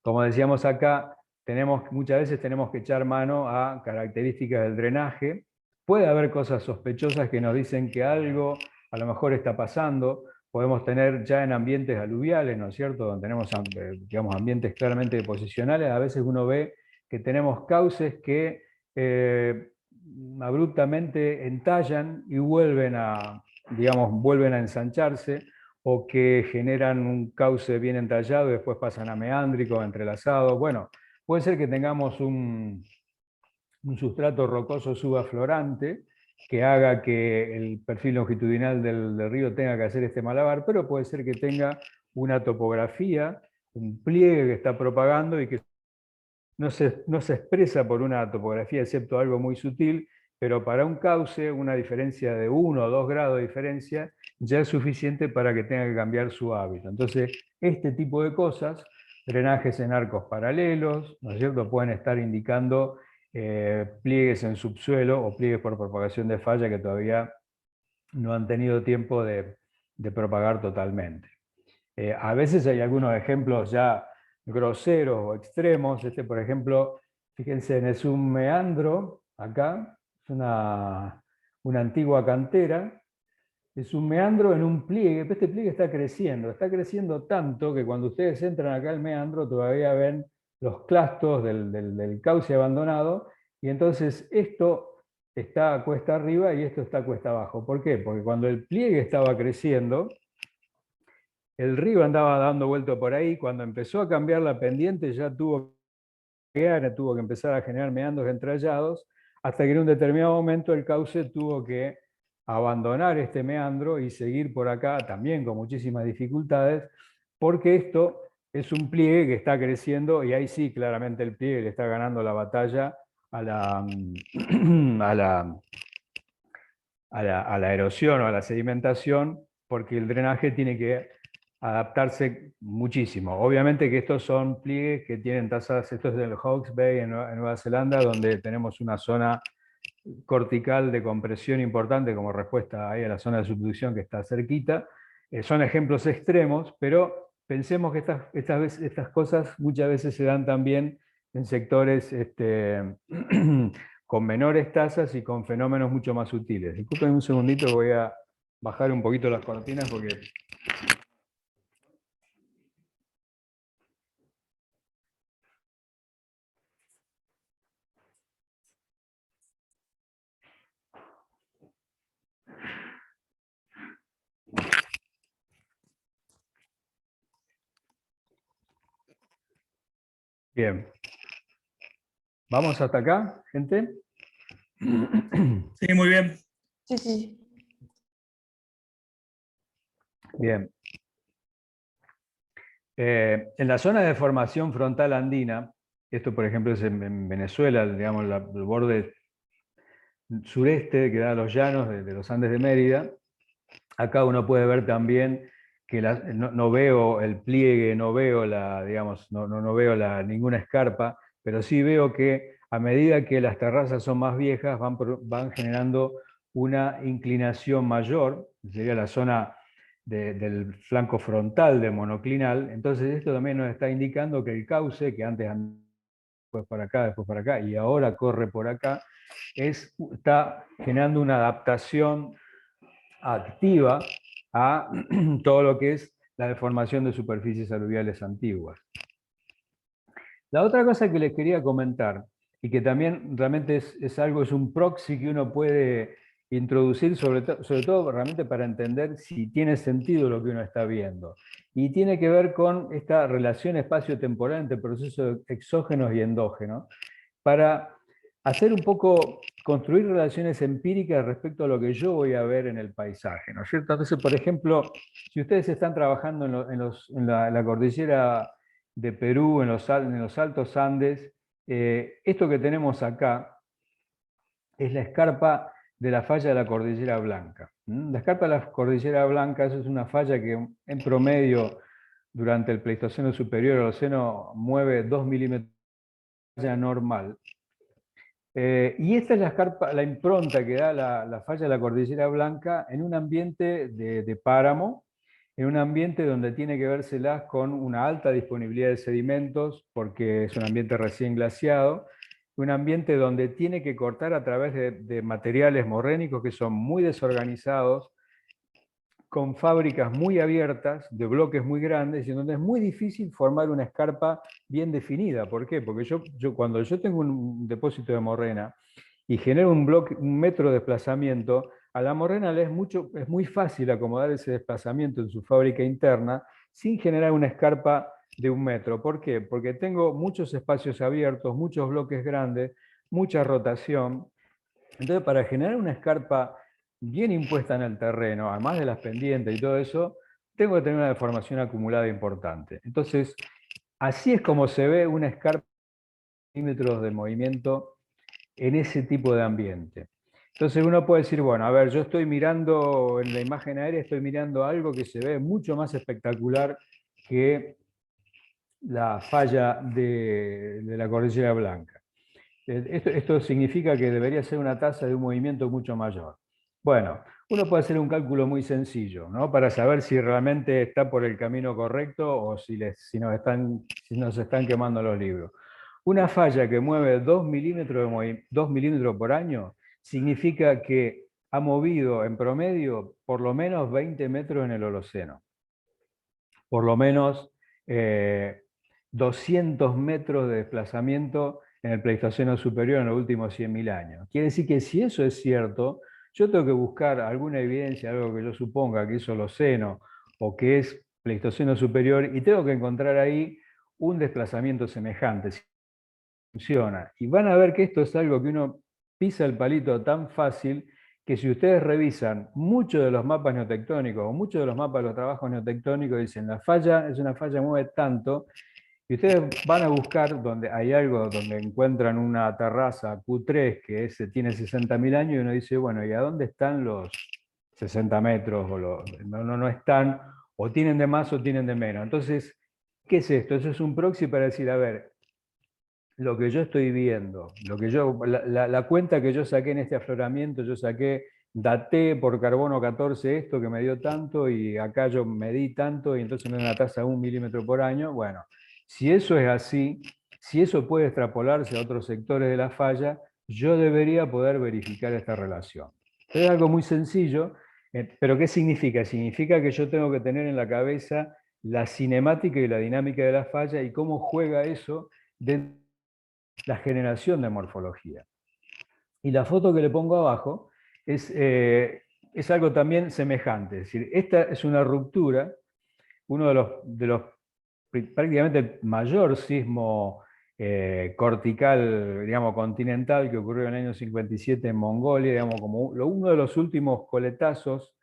Como decíamos acá, muchas veces tenemos que echar mano a características del drenaje. Puede haber cosas sospechosas que nos dicen que algo a lo mejor está pasando. Podemos tener ya en ambientes aluviales, ¿no es cierto?, donde tenemos, digamos, ambientes claramente deposicionales. A veces uno ve que tenemos cauces que abruptamente entallan y vuelven a ensancharse, o que generan un cauce bien entallado y después pasan a meándrico, entrelazado. Bueno, puede ser que tengamos un sustrato rocoso subaflorante que haga que el perfil longitudinal del río tenga que hacer este malabar, pero puede ser que tenga una topografía, un pliegue que está propagando y que no se expresa por una topografía, excepto algo muy sutil, pero para un cauce una diferencia de 1 o 2 grados de diferencia ya es suficiente para que tenga que cambiar su hábito. Entonces, este tipo de cosas, drenajes en arcos paralelos, ¿no es cierto?, pueden estar indicando pliegues en subsuelo o pliegues por propagación de falla que todavía no han tenido tiempo de propagar totalmente. A veces hay algunos ejemplos ya groseros o extremos. Este, por ejemplo, fíjense, es un meandro, acá, es una antigua cantera, es un meandro en un pliegue, pero este pliegue está creciendo tanto que cuando ustedes entran acá al meandro todavía ven los clastos del cauce abandonado, y entonces esto está cuesta arriba y esto está cuesta abajo. ¿Por qué? Porque cuando el pliegue estaba creciendo, el río andaba dando vuelta por ahí. Cuando empezó a cambiar la pendiente ya tuvo que empezar a generar meandros entrallados, hasta que en un determinado momento el cauce tuvo que abandonar este meandro y seguir por acá, también con muchísimas dificultades, porque esto es un pliegue que está creciendo, y ahí sí claramente el pliegue le está ganando la batalla a la, a la erosión o a la sedimentación, porque el drenaje tiene que adaptarse muchísimo. Obviamente que estos son pliegues que tienen tasas, esto es del Hawke's Bay en Nueva Zelanda, donde tenemos una zona cortical de compresión importante como respuesta ahí a la zona de subducción que está cerquita. Son ejemplos extremos, pero pensemos que estas cosas muchas veces se dan también en sectores con menores tasas y con fenómenos mucho más sutiles. Disculpen un segundito, voy a bajar un poquito las cortinas porque... Bien. ¿Vamos hasta acá, gente? Sí, muy bien. Sí, sí. Bien. En la zona de formación frontal andina, esto por ejemplo es en Venezuela, digamos, el borde sureste que da a los llanos de los Andes de Mérida, acá uno puede ver también no veo el pliegue, no veo no veo ninguna escarpa, pero sí veo que a medida que las terrazas son más viejas van generando una inclinación mayor, sería la zona del flanco frontal del monoclinal. Entonces esto también nos está indicando que el cauce, que antes andaba después para acá, y ahora corre por acá, está generando una adaptación activa a todo lo que es la deformación de superficies aluviales antiguas. La otra cosa que les quería comentar, y que también realmente es un proxy que uno puede introducir, sobre todo realmente para entender si tiene sentido lo que uno está viendo. Y tiene que ver con esta relación espacio-temporal entre procesos exógenos y endógenos, para hacer un poco, construir relaciones empíricas respecto a lo que yo voy a ver en el paisaje, ¿no es cierto? Entonces, por ejemplo, si ustedes están trabajando en la cordillera de Perú, en los altos Andes, esto que tenemos acá es la escarpa de la falla de la Cordillera Blanca. La escarpa de la Cordillera Blanca, eso es una falla que en promedio durante el Pleistoceno superior al Holoceno mueve 2 milímetros de falla normal. Y esta es la impronta que da la falla de la Cordillera Blanca en un ambiente de páramo, en un ambiente donde tiene que vérselas con una alta disponibilidad de sedimentos, porque es un ambiente recién glaciado, un ambiente donde tiene que cortar a través de materiales morrénicos que son muy desorganizados, con fábricas muy abiertas, de bloques muy grandes, y en donde es muy difícil formar una escarpa bien definida. ¿Por qué? Porque cuando yo tengo un depósito de morrena y genero un metro de desplazamiento, a la morrena es muy fácil acomodar ese desplazamiento en su fábrica interna sin generar una escarpa de 1 metro. ¿Por qué? Porque tengo muchos espacios abiertos, muchos bloques grandes, mucha rotación. Entonces, para generar una escarpa bien impuesta en el terreno, además de las pendientes y todo eso, tengo que tener una deformación acumulada importante. Entonces, así es como se ve una escarpa de milímetros de movimiento en ese tipo de ambiente. Entonces uno puede decir, bueno, a ver, yo estoy mirando en la imagen aérea, estoy mirando algo que se ve mucho más espectacular que la falla de la Cordillera Blanca. Esto significa que debería ser una tasa de un movimiento mucho mayor. Bueno, uno puede hacer un cálculo muy sencillo, ¿no? Para saber si realmente está por el camino correcto o si nos están quemando los libros. Una falla que mueve 2 milímetros por año significa que ha movido en promedio por lo menos 20 metros en el Holoceno. Por lo menos 200 metros de desplazamiento en el Pleistoceno superior en los últimos 100.000 años. Quiere decir que si eso es cierto, yo tengo que buscar alguna evidencia, algo que yo suponga que es Holoceno o que es Pleistoceno superior, y tengo que encontrar ahí un desplazamiento semejante. Si funciona. Y van a ver que esto es algo que uno pisa el palito tan fácil que si ustedes revisan muchos de los mapas neotectónicos o muchos de los mapas de los trabajos neotectónicos, dicen la falla es una falla que mueve tanto, y ustedes van a buscar donde hay algo donde encuentran una terraza Q3 que tiene 60.000 años, y uno dice, bueno, ¿y a dónde están los 60 metros? No están, o tienen de más o tienen de menos. Entonces, ¿qué es esto? Eso es un proxy para decir, a ver, lo que yo estoy viendo, la cuenta que yo saqué en este afloramiento, daté por carbono 14 esto que me dio tanto, y acá yo medí tanto, y entonces me da una tasa de 1 milímetro por año. Bueno, si eso es así, si eso puede extrapolarse a otros sectores de la falla, yo debería poder verificar esta relación. Es algo muy sencillo, pero ¿qué significa? Significa que yo tengo que tener en la cabeza la cinemática y la dinámica de la falla y cómo juega eso dentro de la generación de morfología. Y la foto que le pongo abajo es algo también semejante. Es decir, esta es una ruptura, uno de los prácticamente el mayor sismo cortical, digamos, continental, que ocurrió en el año 57 en Mongolia, digamos, como uno de los últimos coletazos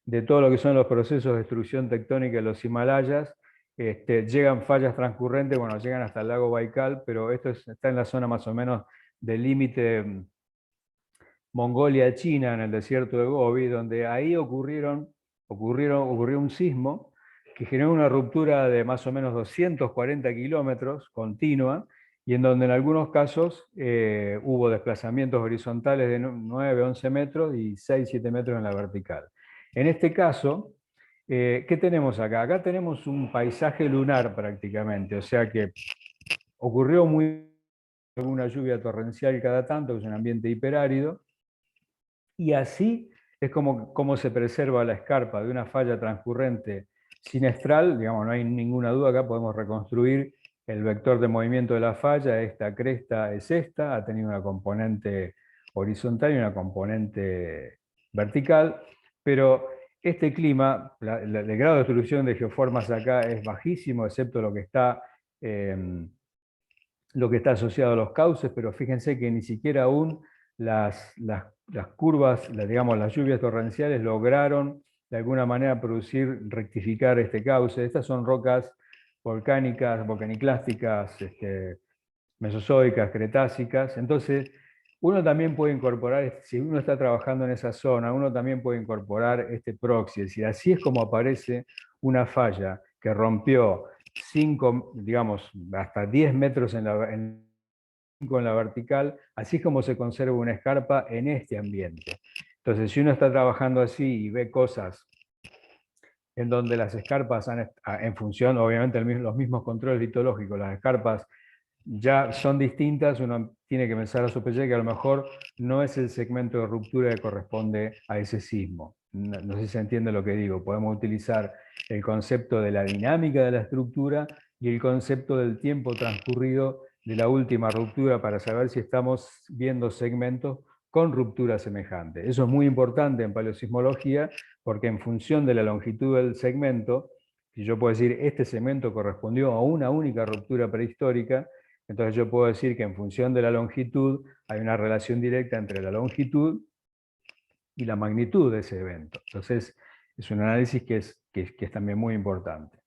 de todo lo que son los procesos de destrucción tectónica de los Himalayas. Llegan fallas transcurrentes, bueno, llegan hasta el lago Baikal, pero esto está en la zona más o menos del límite Mongolia-China, en el desierto de Gobi, donde ahí ocurrió un sismo que generó una ruptura de más o menos 240 kilómetros continua, y en donde en algunos casos hubo desplazamientos horizontales de 9, 11 metros y 6, 7 metros en la vertical. En este caso, ¿qué tenemos acá? Acá tenemos un paisaje lunar prácticamente, o sea que ocurrió alguna lluvia torrencial cada tanto, que es un ambiente hiperárido, y así es como se preserva la escarpa de una falla transcurrente sinestral. Digamos, no hay ninguna duda acá, podemos reconstruir el vector de movimiento de la falla. Esta cresta es esta, ha tenido una componente horizontal y una componente vertical, pero este clima, el grado de destrucción de geoformas acá es bajísimo, excepto lo que está asociado a los cauces, pero fíjense que ni siquiera aún las curvas, digamos, las lluvias torrenciales lograron de alguna manera rectificar este cauce. Estas son rocas volcánicas, volcaniclásticas, mesozoicas, cretácicas. Entonces, uno también puede incorporar, si uno está trabajando en esa zona, uno también puede incorporar este proxy. Es decir, así es como aparece una falla que rompió 5, digamos, hasta 10 metros en la vertical, así es como se conserva una escarpa en este ambiente. Entonces, si uno está trabajando así y ve cosas en donde las escarpas, en función, obviamente, los mismos controles litológicos, las escarpas ya son distintas, uno tiene que empezar a sospechar que a lo mejor no es el segmento de ruptura que corresponde a ese sismo. No sé si se entiende lo que digo. Podemos utilizar el concepto de la dinámica de la estructura y el concepto del tiempo transcurrido de la última ruptura para saber si estamos viendo segmentos con ruptura semejante. Eso es muy importante en paleosismología, porque en función de la longitud del segmento, si yo puedo decir este segmento correspondió a una única ruptura prehistórica, entonces yo puedo decir que en función de la longitud hay una relación directa entre la longitud y la magnitud de ese evento. Entonces es un análisis que es también muy importante.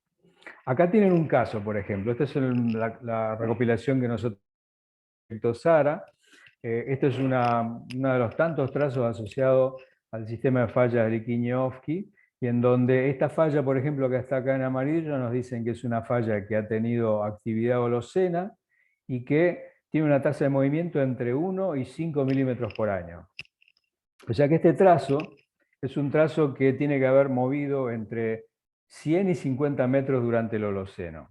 Acá tienen un caso, por ejemplo. Esta es la recopilación que nosotros hemos Sara. Este es uno de los tantos trazos asociados al sistema de fallas de Liquiñovsky, y en donde esta falla, por ejemplo, que está acá en amarillo, nos dicen que es una falla que ha tenido actividad holocena y que tiene una tasa de movimiento entre 1 y 5 milímetros por año. O sea que este trazo es un trazo que tiene que haber movido entre 100 y 50 metros durante el Holoceno.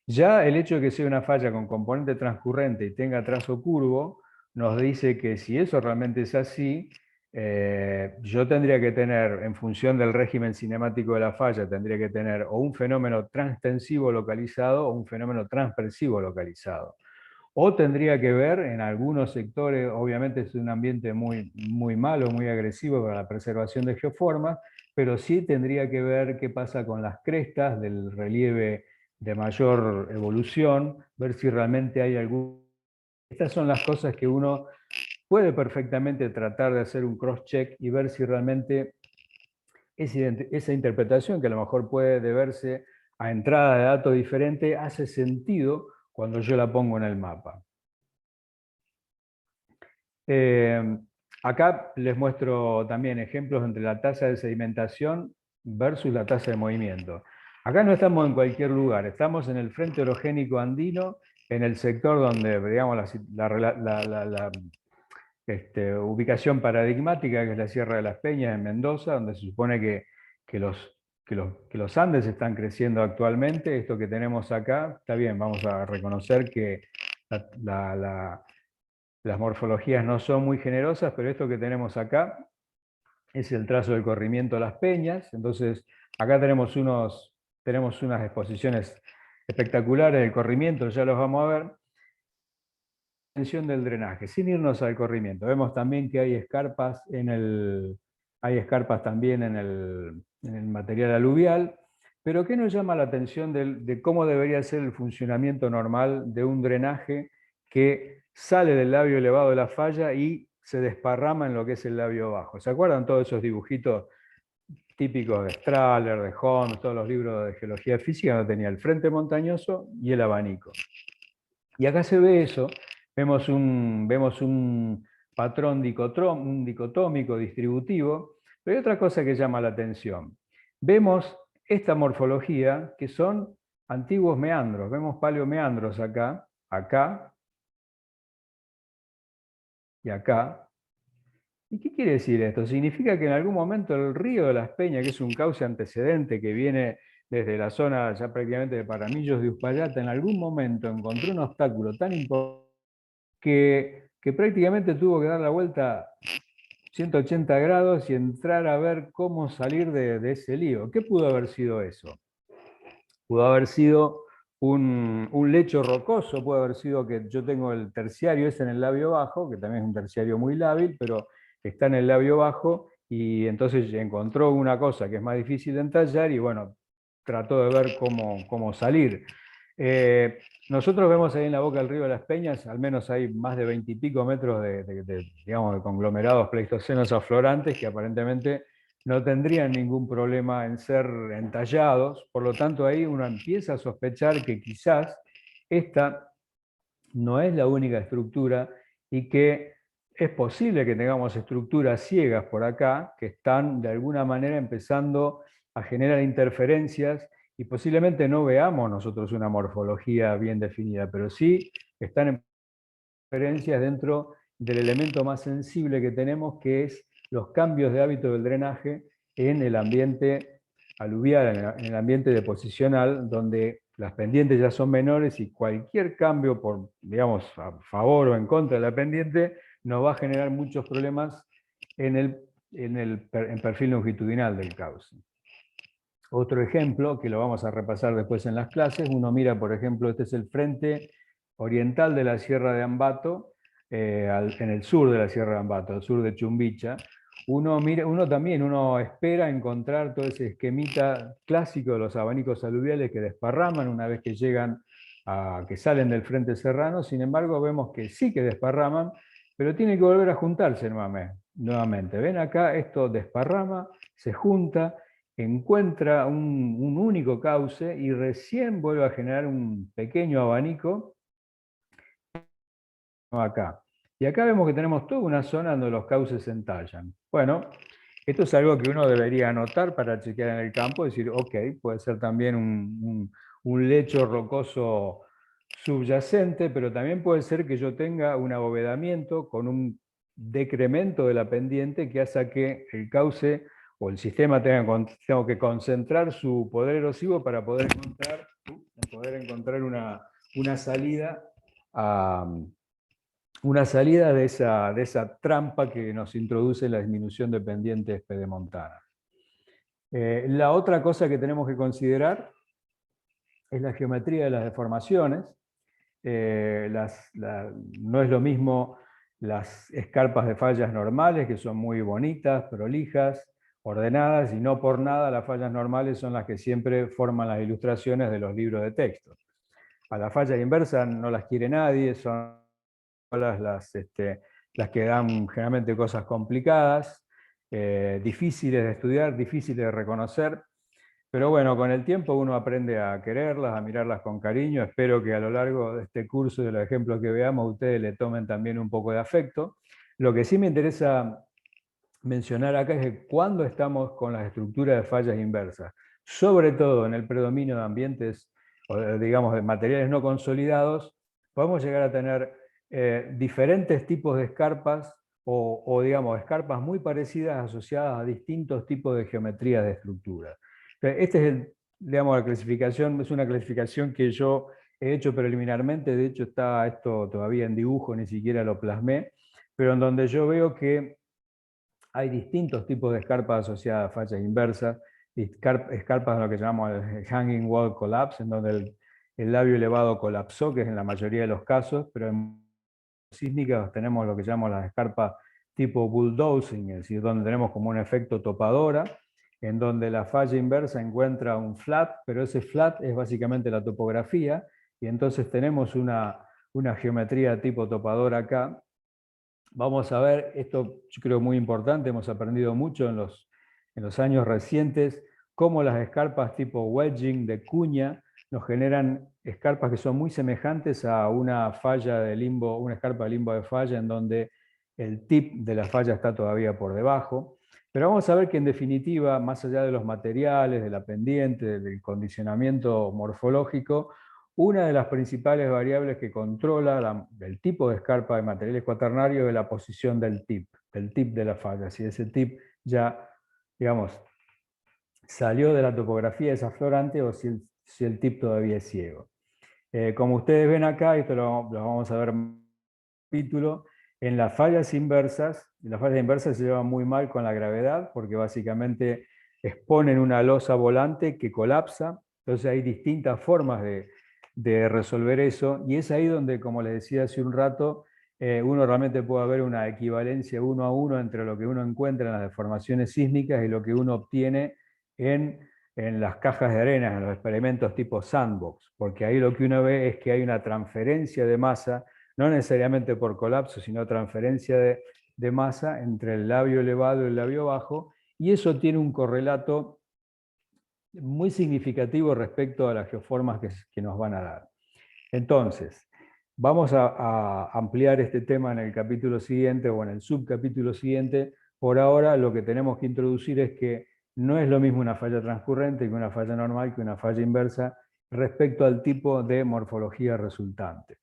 Ya el hecho de que sea una falla con componente transcurrente y tenga trazo curvo, nos dice que si eso realmente es así, yo tendría que tener, en función del régimen cinemático de la falla, tendría que tener o un fenómeno transtensivo localizado o un fenómeno transpersivo localizado. O tendría que ver en algunos sectores, obviamente es un ambiente muy, muy malo, muy agresivo para la preservación de geoformas, pero sí tendría que ver qué pasa con las crestas del relieve de mayor evolución, ver si realmente hay algún... Estas son las cosas que uno puede perfectamente tratar de hacer un cross-check y ver si realmente esa interpretación, que a lo mejor puede deberse a entrada de datos diferente, hace sentido cuando yo la pongo en el mapa. Acá les muestro también ejemplos entre la tasa de sedimentación versus la tasa de movimiento. Acá no estamos en cualquier lugar, estamos en el frente orogénico andino, en el sector donde, digamos, la ubicación paradigmática, que es la Sierra de las Peñas en Mendoza, donde se supone que los Andes están creciendo actualmente. Esto que tenemos acá, está bien, vamos a reconocer que las morfologías no son muy generosas, pero esto que tenemos acá es el trazo del corrimiento de las peñas. Entonces, acá tenemos unas exposiciones espectaculares del corrimiento, ya los vamos a ver. La extensión del drenaje, sin irnos al corrimiento. Vemos también que hay escarpas también en el material aluvial, pero ¿qué nos llama la atención de cómo debería ser el funcionamiento normal de un drenaje que sale del labio elevado de la falla y se desparrama en lo que es el labio bajo? ¿Se acuerdan todos esos dibujitos típicos de Strahler, de Holmes, todos los libros de geología física, donde tenía el frente montañoso y el abanico? Y acá se ve eso, vemos un patrón dicotómico, distributivo, pero hay otra cosa que llama la atención. Vemos esta morfología, que son antiguos meandros. Vemos paleomeandros acá, acá y acá. ¿Y qué quiere decir esto? Significa que en algún momento el río de las Peñas, que es un cauce antecedente que viene desde la zona ya prácticamente de Paramillos de Uspallata, en algún momento encontró un obstáculo tan importante que prácticamente tuvo que dar la vuelta 180 grados y entrar a ver cómo salir de ese lío. ¿Qué pudo haber sido eso? Pudo haber sido un lecho rocoso, puede haber sido que yo tengo el terciario ese en el labio bajo, que también es un terciario muy lábil, pero está en el labio bajo, y entonces encontró una cosa que es más difícil de entallar y bueno, trató de ver cómo salir. Nosotros vemos ahí en la boca del río de las Peñas, al menos hay más de 20 y pico metros digamos, de conglomerados pleistocenos aflorantes que aparentemente no tendrían ningún problema en ser entallados, por lo tanto ahí uno empieza a sospechar que quizás esta no es la única estructura y que es posible que tengamos estructuras ciegas por acá que están de alguna manera empezando a generar interferencias y posiblemente no veamos nosotros una morfología bien definida, pero sí están en interferencias dentro del elemento más sensible que tenemos, que es los cambios de hábito del drenaje en el ambiente aluvial, en el ambiente deposicional, donde las pendientes ya son menores y cualquier cambio, por, digamos, a favor o en contra de la pendiente, nos va a generar muchos problemas en perfil longitudinal del cauce. Otro ejemplo, que lo vamos a repasar después en las clases, uno mira, por ejemplo, este es el frente oriental de la Sierra de Ambato, en el sur de la Sierra de Ambato, al sur de Chumbicha. Uno espera encontrar todo ese esquemita clásico de los abanicos aluviales que desparraman una vez que llegan que salen del frente serrano. Sin embargo, vemos que sí que desparraman, pero tiene que volver a juntarse nuevamente. ¿Ven acá? Esto desparrama, se junta, encuentra un único cauce y recién vuelve a generar un pequeño abanico acá. Y acá vemos que tenemos toda una zona donde los cauces se entallan. Bueno, esto es algo que uno debería anotar para chequear en el campo, decir, ok, puede ser también un lecho rocoso subyacente, pero también puede ser que yo tenga un abovedamiento con un decremento de la pendiente que hace que el cauce o el sistema tenga que concentrar su poder erosivo para poder encontrar una salida de esa trampa que nos introduce la disminución de pendientes pedemontanas. La otra cosa que tenemos que considerar es la geometría de las deformaciones. No es lo mismo las escarpas de fallas normales, que son muy bonitas, prolijas, ordenadas, y no por nada las fallas normales son las que siempre forman las ilustraciones de los libros de texto. A la falla inversa no las quiere nadie, son las que dan generalmente cosas complicadas, difíciles de estudiar, difíciles de reconocer, pero bueno, con el tiempo uno aprende a quererlas, a mirarlas con cariño. Espero que a lo largo de este curso y de los ejemplos que veamos, ustedes le tomen también un poco de afecto. Lo que sí me interesa mencionar acá es que cuando estamos con las estructuras de fallas inversas, sobre todo en el predominio de ambientes, digamos, de materiales no consolidados, podemos llegar a tener diferentes tipos de escarpas o digamos, escarpas muy parecidas asociadas a distintos tipos de geometrías de estructura. Esta es digamos, la clasificación, es una clasificación que yo he hecho preliminarmente, de hecho está esto todavía en dibujo, ni siquiera lo plasmé, pero en donde yo veo que hay distintos tipos de escarpas asociadas a fallas inversas, escarpas de lo que llamamos el hanging wall collapse, en donde el labio elevado colapsó, que es en la mayoría de los casos, pero en sísmicas tenemos lo que llamamos las escarpas tipo bulldozing, es decir, donde tenemos como un efecto topadora, en donde la falla inversa encuentra un flat, pero ese flat es básicamente la topografía, y entonces tenemos una geometría tipo topadora acá. Vamos a ver, esto yo creo muy importante, hemos aprendido mucho en los años recientes, cómo las escarpas tipo wedging de cuña nos generan escarpas que son muy semejantes a una falla de limbo, una escarpa de limbo de falla en donde el tip de la falla está todavía por debajo. Pero vamos a ver que en definitiva, más allá de los materiales, de la pendiente, del condicionamiento morfológico, una de las principales variables que controla el tipo de escarpa de materiales cuaternarios es la posición del tip de la falla. Si ese tip ya, digamos, salió de la topografía desaflorante o si el tip todavía es ciego. Como ustedes ven acá, esto lo vamos a ver en el capítulo, en las fallas inversas se llevan muy mal con la gravedad porque básicamente exponen una losa volante que colapsa, entonces hay distintas formas de resolver eso, y es ahí donde, como les decía hace un rato, uno realmente puede haber una equivalencia 1 a 1 entre lo que uno encuentra en las deformaciones sísmicas y lo que uno obtiene en las cajas de arena, en los experimentos tipo sandbox, porque ahí lo que uno ve es que hay una transferencia de masa, no necesariamente por colapso, sino transferencia de masa entre el labio elevado y el labio bajo, y eso tiene un correlato muy significativo respecto a las geoformas que nos van a dar. Entonces, vamos a ampliar este tema en el capítulo siguiente o en el subcapítulo siguiente. Por ahora lo que tenemos que introducir es que no es lo mismo una falla transcurrente que una falla normal, que una falla inversa, respecto al tipo de morfología resultante.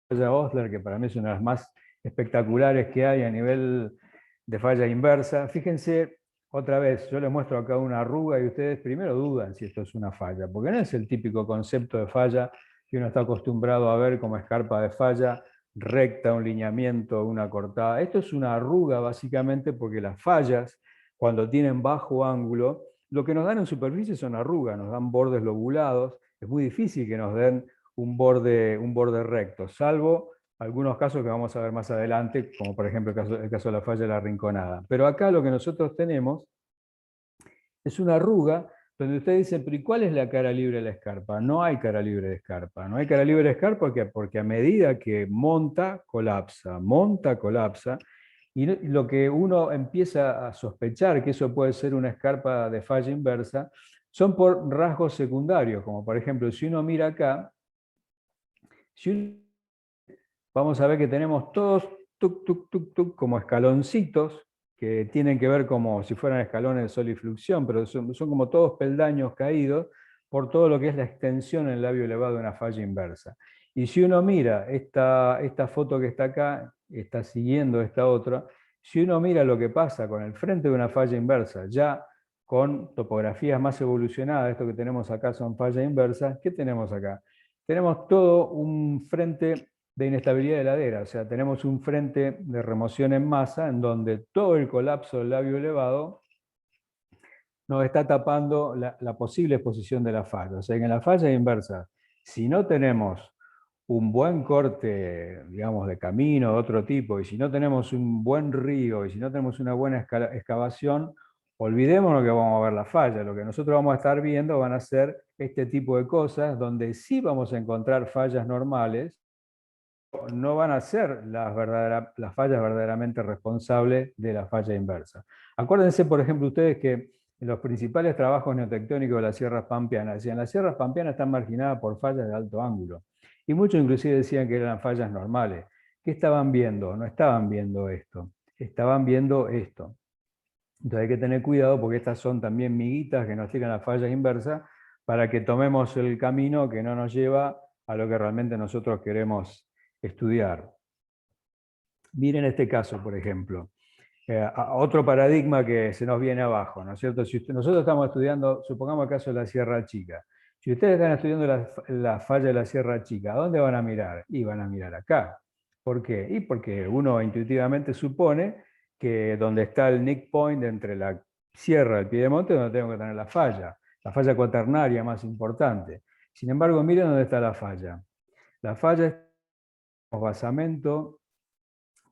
La falla Osler, que para mí es una de las más espectaculares que hay a nivel de falla inversa. Fíjense, otra vez, yo les muestro acá una arruga y ustedes primero dudan si esto es una falla, porque no es el típico concepto de falla que uno está acostumbrado a ver como escarpa de falla, recta, un lineamiento, una cortada. Esto es una arruga básicamente porque las fallas, cuando tienen bajo ángulo, lo que nos dan en superficie son arrugas, nos dan bordes lobulados. Es muy difícil que nos den un borde recto, salvo algunos casos que vamos a ver más adelante, como por ejemplo el caso de la falla de la Rinconada. Pero acá lo que nosotros tenemos es una arruga donde ustedes dicen, pero ¿y cuál es la cara libre de la escarpa? No hay cara libre de escarpa. No hay cara libre de escarpa porque a medida que monta, colapsa, y lo que uno empieza a sospechar que eso puede ser una escarpa de falla inversa, son por rasgos secundarios, como por ejemplo, si uno mira acá, vamos a ver que tenemos todos como escaloncitos que tienen que ver como si fueran escalones de solifluxión, pero son como todos peldaños caídos por todo lo que es la extensión en el labio elevado de una falla inversa. Y si uno mira esta foto que está acá, está siguiendo esta otra, si uno mira lo que pasa con el frente de una falla inversa, ya con topografías más evolucionadas, esto que tenemos acá son fallas inversas, ¿qué tenemos acá? Tenemos todo un frente de inestabilidad de ladera, o sea, tenemos un frente de remoción en masa en donde todo el colapso del labio elevado nos está tapando la posible exposición de la falla. O sea, que en la falla inversa, si no tenemos un buen corte, digamos, de camino de otro tipo, y si no tenemos un buen río, y si no tenemos una buena excavación, olvidémonos que vamos a ver la falla. Lo que nosotros vamos a estar viendo van a ser este tipo de cosas, donde sí vamos a encontrar fallas normales, no van a ser las fallas verdaderamente responsables de la falla inversa. Acuérdense, por ejemplo, ustedes que en los principales trabajos neotectónicos de las sierras pampeanas, decían, las sierras pampeanas están marginadas por fallas de alto ángulo. Y muchos inclusive decían que eran fallas normales. ¿Qué estaban viendo? No estaban viendo esto, estaban viendo esto. Entonces hay que tener cuidado porque estas son también miguitas que nos tiran las fallas inversas para que tomemos el camino que no nos lleva a lo que realmente nosotros queremos estudiar. Miren este caso, por ejemplo. Otro paradigma que se nos viene abajo, ¿no es cierto? Si nosotros estamos estudiando, supongamos el caso de la Sierra Chica. Si ustedes están estudiando la falla de la Sierra Chica, ¿a dónde van a mirar? Y van a mirar acá. ¿Por qué? Y porque uno intuitivamente supone que donde está el nick point entre la sierra y el piedemonte es donde tengo que tener la falla cuaternaria más importante. Sin embargo, miren dónde está la falla. La falla es basamento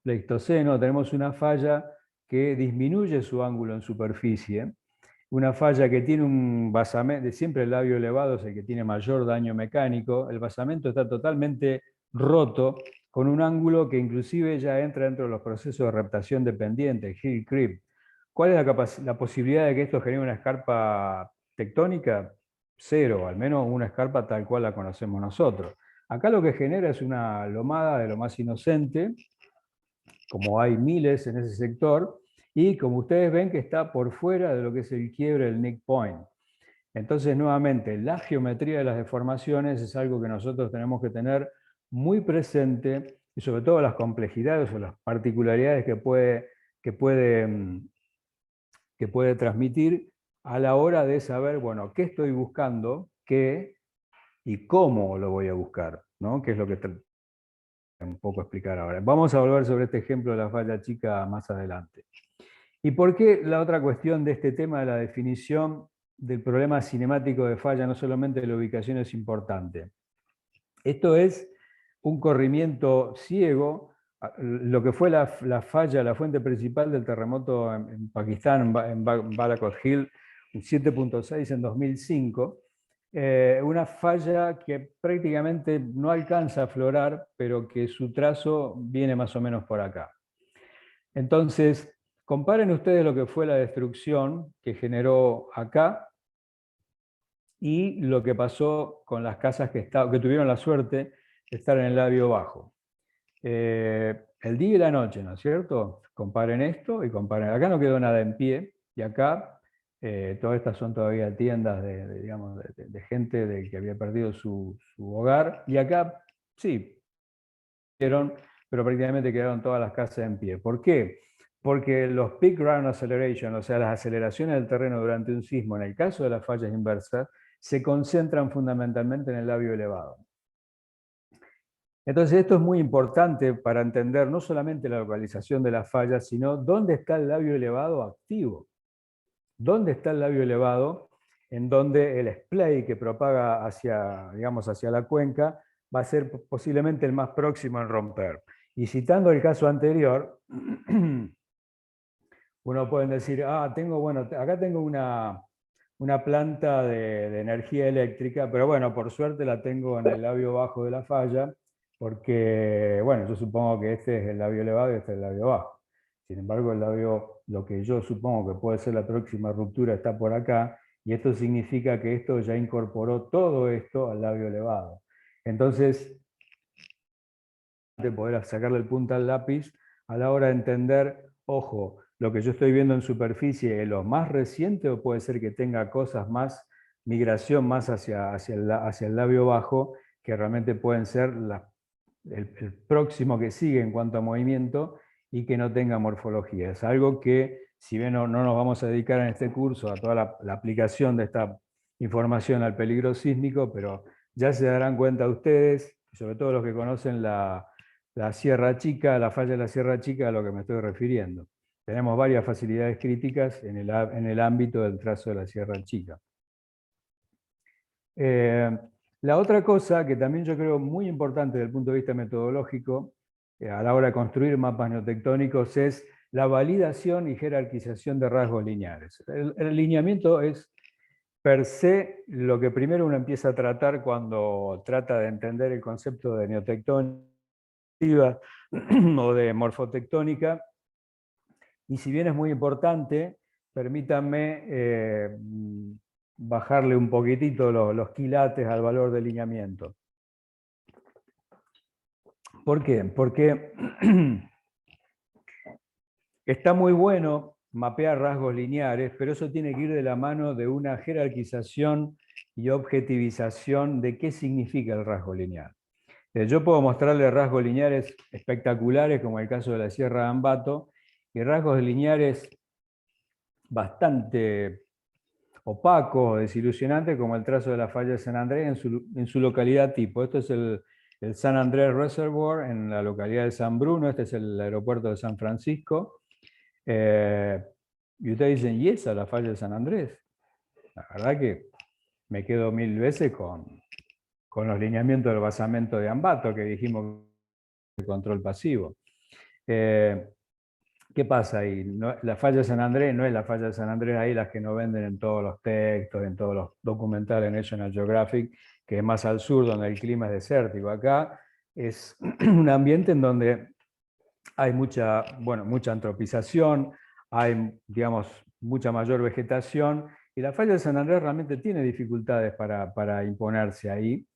pleistoceno, tenemos una falla que disminuye su ángulo en superficie, una falla que tiene un basamento, siempre el labio elevado es el que tiene mayor daño mecánico, el basamento está totalmente roto, con un ángulo que inclusive ya entra dentro de los procesos de reptación dependiente, hill creep. ¿Cuál es la posibilidad de que esto genere una escarpa tectónica? Cero, al menos una escarpa tal cual la conocemos nosotros. Acá lo que genera es una lomada de lo más inocente, como hay miles en ese sector, y como ustedes ven que está por fuera de lo que es el quiebre del Nick Point. Entonces, nuevamente, la geometría de las deformaciones es algo que nosotros tenemos que tener muy presente, y sobre todo las complejidades o las particularidades que puede transmitir a la hora de saber, bueno, qué estoy buscando, qué y cómo lo voy a buscar, ¿no? Que es lo que un poco explicar ahora. Vamos a volver sobre este ejemplo de la falla chica más adelante. ¿Y por qué la otra cuestión de este tema de la definición del problema cinemático de falla, no solamente de la ubicación, es importante? Esto es un corrimiento ciego, lo que fue la falla, la fuente principal del terremoto en Pakistán, en Balakot Hill, 7.6 en 2005, una falla que prácticamente no alcanza a aflorar, pero que su trazo viene más o menos por acá. Entonces, comparen ustedes lo que fue la destrucción que generó acá y lo que pasó con las casas que tuvieron la suerte de estar en el labio bajo. El día y la noche, ¿no es cierto? Comparen esto y comparen. Acá no quedó nada en pie y acá todas estas son todavía tiendas de gente que había perdido su hogar, y acá sí, pero prácticamente quedaron todas las casas en pie. ¿Por qué? Porque los peak ground acceleration, o sea, las aceleraciones del terreno durante un sismo, en el caso de las fallas inversas, se concentran fundamentalmente en el labio elevado. Entonces esto es muy importante para entender no solamente la localización de las fallas, sino dónde está el labio elevado activo. ¿Dónde está el labio elevado en donde el splay que propaga hacia la cuenca va a ser posiblemente el más próximo en romper? Y citando el caso anterior, uno puede decir, acá tengo una planta de energía eléctrica, pero bueno, por suerte la tengo en el labio bajo de la falla, porque, bueno, yo supongo que este es el labio elevado y este es el labio bajo. Sin embargo, lo que yo supongo que puede ser la próxima ruptura está por acá, y esto significa que esto ya incorporó todo esto al labio elevado. Entonces, de poder sacarle el punta al lápiz a la hora de entender, ojo, lo que yo estoy viendo en superficie es lo más reciente, o puede ser que tenga cosas más, migración más hacia el labio bajo, que realmente pueden ser el próximo que sigue en cuanto a movimiento y que no tenga morfología. Es algo que, si bien no nos vamos a dedicar en este curso a toda la aplicación de esta información al peligro sísmico, pero ya se darán cuenta ustedes, sobre todo los que conocen la Sierra Chica, la falla de la Sierra Chica, a lo que me estoy refiriendo. Tenemos varias facilidades críticas en el ámbito del trazo de la Sierra Chica. La otra cosa que también yo creo muy importante desde el punto de vista metodológico, a la hora de construir mapas neotectónicos, es la validación y jerarquización de rasgos lineares. El alineamiento es per se lo que primero uno empieza a tratar cuando trata de entender el concepto de neotectónica o de morfotectónica, y si bien es muy importante, permítanme bajarle un poquitito los quilates al valor de lineamiento. ¿Por qué? Porque está muy bueno mapear rasgos lineares, pero eso tiene que ir de la mano de una jerarquización y objetivización de qué significa el rasgo lineal. Yo puedo mostrarle rasgos lineares espectaculares, como el caso de la Sierra de Ambato, y rasgos lineares bastante opacos o desilusionantes, como el trazo de la falla de San Andrés en su localidad tipo. Esto es el San Andrés Reservoir en la localidad de San Bruno, este es el aeropuerto de San Francisco. Y ustedes dicen, ¿y esa es la falla de San Andrés? La verdad que me quedo mil veces con los lineamientos del basamento de Ambato, que dijimos de control pasivo. ¿Qué pasa ahí? La falla de San Andrés no es la falla de San Andrés ahí las que nos venden en todos los textos, en todos los documentales en National Geographic, que es más al sur, donde el clima es desértico. Acá es un ambiente en donde hay mucha antropización, hay, mucha mayor vegetación, y la falla de San Andrés realmente tiene dificultades para imponerse ahí.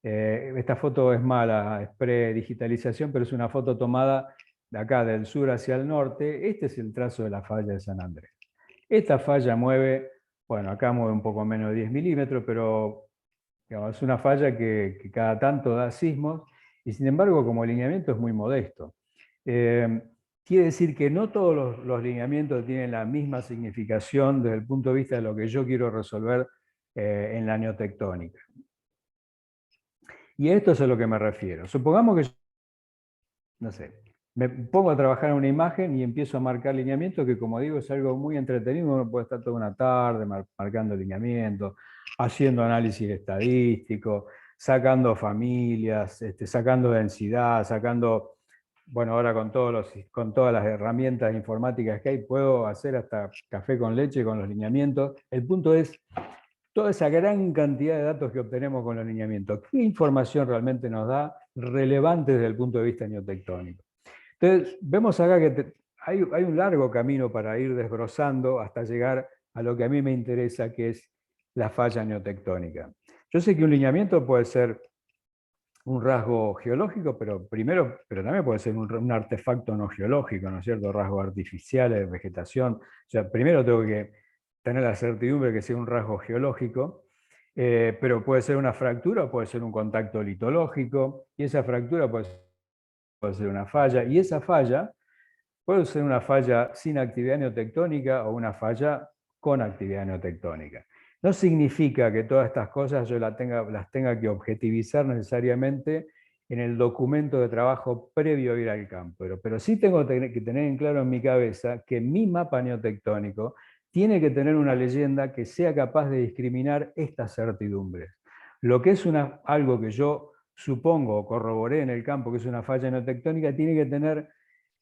Esta foto es mala, es pre-digitalización, pero es una foto tomada de acá del sur hacia el norte, este es el trazo de la falla de San Andrés. Esta falla mueve, bueno, acá mueve un poco menos de 10 milímetros, pero digamos, es una falla que cada tanto da sismos, y sin embargo, como lineamiento es muy modesto. Quiere decir que no todos los lineamientos tienen la misma significación desde el punto de vista de lo que yo quiero resolver en la neotectónica. Y a esto es a lo que me refiero. Supongamos que yo, no sé, me pongo a trabajar en una imagen y empiezo a marcar lineamientos, que como digo es algo muy entretenido, uno puede estar toda una tarde marcando lineamientos, haciendo análisis estadístico, sacando familias, sacando densidad, sacando, bueno, ahora con todas las herramientas informáticas que hay, puedo hacer hasta café con leche con los lineamientos. El punto es toda esa gran cantidad de datos que obtenemos con los lineamientos. ¿Qué información realmente nos da relevante desde el punto de vista neotectónico? Entonces, vemos acá que hay un largo camino para ir desbrozando hasta llegar a lo que a mí me interesa, que es la falla neotectónica. Yo sé que un lineamiento puede ser un rasgo geológico, pero también puede ser un artefacto no geológico, ¿no es cierto? Rasgos artificiales, vegetación. O sea, primero tengo que tener la certidumbre que sea un rasgo geológico, pero puede ser una fractura, puede ser un contacto litológico, y esa fractura puede ser una falla, y esa falla puede ser una falla sin actividad neotectónica o una falla con actividad neotectónica. No significa que todas estas cosas yo las tenga que objetivizar necesariamente en el documento de trabajo previo a ir al campo, pero sí tengo que tener en claro en mi cabeza que mi mapa neotectónico tiene que tener una leyenda que sea capaz de discriminar estas certidumbres. Lo que es algo que yo supongo o corroboré en el campo, que es una falla neotectónica, tiene que tener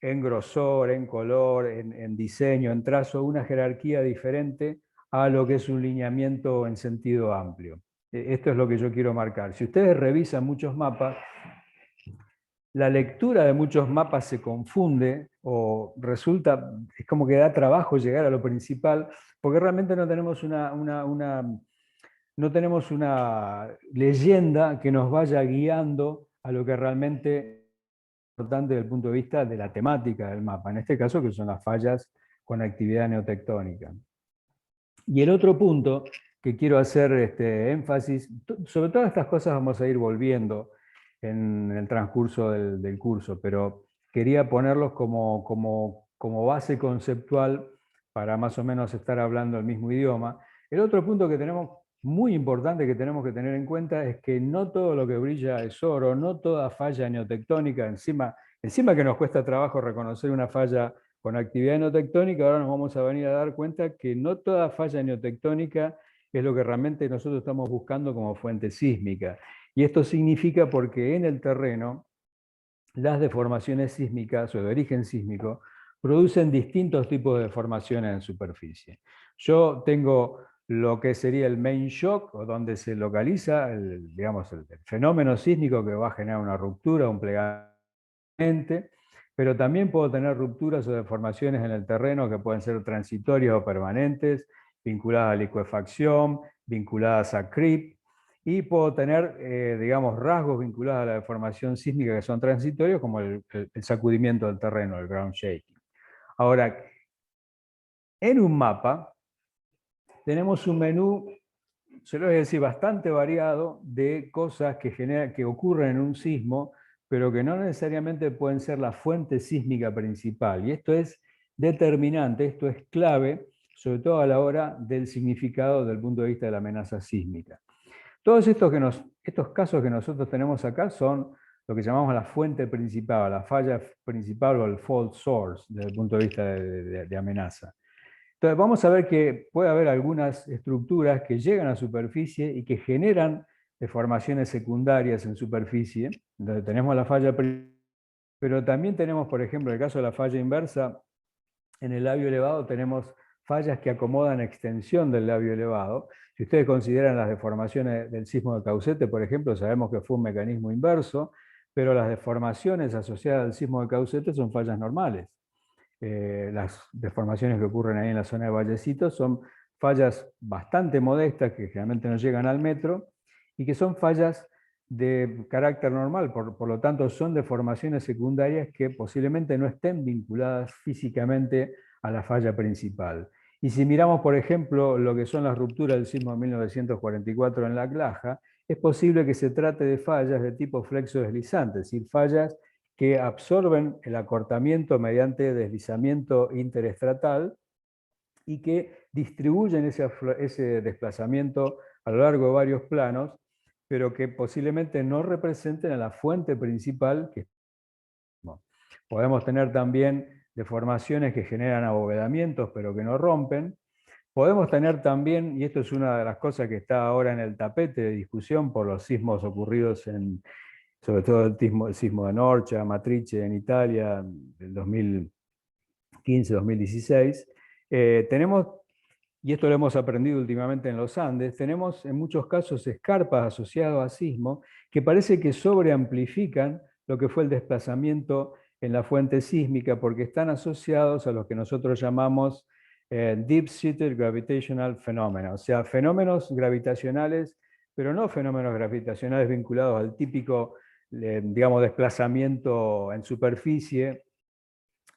en grosor, en color, en diseño, en trazo, una jerarquía diferente a lo que es un lineamiento en sentido amplio. Esto es lo que yo quiero marcar. Si ustedes revisan muchos mapas, la lectura de muchos mapas se confunde o resulta, es como que da trabajo llegar a lo principal, porque realmente no tenemos no tenemos una leyenda que nos vaya guiando a lo que realmente importante desde el punto de vista de la temática del mapa, en este caso que son las fallas con actividad neotectónica. Y el otro punto que quiero hacer énfasis, sobre todas estas cosas vamos a ir volviendo en el transcurso del curso, pero quería ponerlos como base conceptual para más o menos estar hablando el mismo idioma. El otro punto que tenemos muy importante que tenemos que tener en cuenta es que no todo lo que brilla es oro, no toda falla neotectónica, encima que nos cuesta trabajo reconocer una falla con actividad neotectónica, ahora nos vamos a venir a dar cuenta que no toda falla neotectónica es lo que realmente nosotros estamos buscando como fuente sísmica. Y esto significa porque en el terreno las deformaciones sísmicas o de origen sísmico producen distintos tipos de deformaciones en superficie. Yo tengo lo que sería el main shock, o donde se localiza digamos, el fenómeno sísmico que va a generar una ruptura, un plegamiento, pero también puedo tener rupturas o deformaciones en el terreno que pueden ser transitorias o permanentes, vinculadas a licuefacción, vinculadas a creep, y puedo tener, digamos, rasgos vinculados a la deformación sísmica que son transitorios, como el sacudimiento del terreno, el ground shaking. Ahora, en un mapa tenemos un menú, se lo voy a decir, bastante variado de cosas que ocurren en un sismo, pero que no necesariamente pueden ser la fuente sísmica principal. Y esto es determinante, esto es clave, sobre todo a la hora del significado desde el punto de vista de la amenaza sísmica. Todos estos casos que nosotros tenemos acá son lo que llamamos la fuente principal, la falla principal o el fault source desde el punto de vista de amenaza. Entonces vamos a ver que puede haber algunas estructuras que llegan a superficie y que generan deformaciones secundarias en superficie, donde tenemos la falla principal, pero también tenemos, por ejemplo, en el caso de la falla inversa, en el labio elevado tenemos fallas que acomodan extensión del labio elevado. Si ustedes consideran las deformaciones del sismo de Caucete, por ejemplo, sabemos que fue un mecanismo inverso, pero las deformaciones asociadas al sismo de Caucete son fallas normales. Las deformaciones que ocurren ahí en la zona de Vallecito son fallas bastante modestas, que generalmente no llegan al metro, y que son fallas de carácter normal, por lo tanto son deformaciones secundarias que posiblemente no estén vinculadas físicamente a la falla principal. Y si miramos, por ejemplo, lo que son las rupturas del sismo de 1944 en La Claja, es posible que se trate de fallas de tipo flexo-deslizante, es decir, fallas que absorben el acortamiento mediante deslizamiento interestratal y que distribuyen ese desplazamiento a lo largo de varios planos, pero que posiblemente no representen a la fuente principal que podemos tener también deformaciones que generan abovedamientos, pero que no rompen. Podemos tener también, y esto es una de las cosas que está ahora en el tapete de discusión por los sismos ocurridos sobre todo el sismo de Norcia, Matrice en Italia, del 2015-2016, tenemos, y esto lo hemos aprendido últimamente en los Andes, tenemos en muchos casos escarpas asociadas a sismo que parece que sobreamplifican lo que fue el desplazamiento en la fuente sísmica porque están asociados a lo que nosotros llamamos deep-seated gravitational phenomena, o sea, fenómenos gravitacionales, pero no fenómenos gravitacionales vinculados al típico, digamos, desplazamiento en superficie,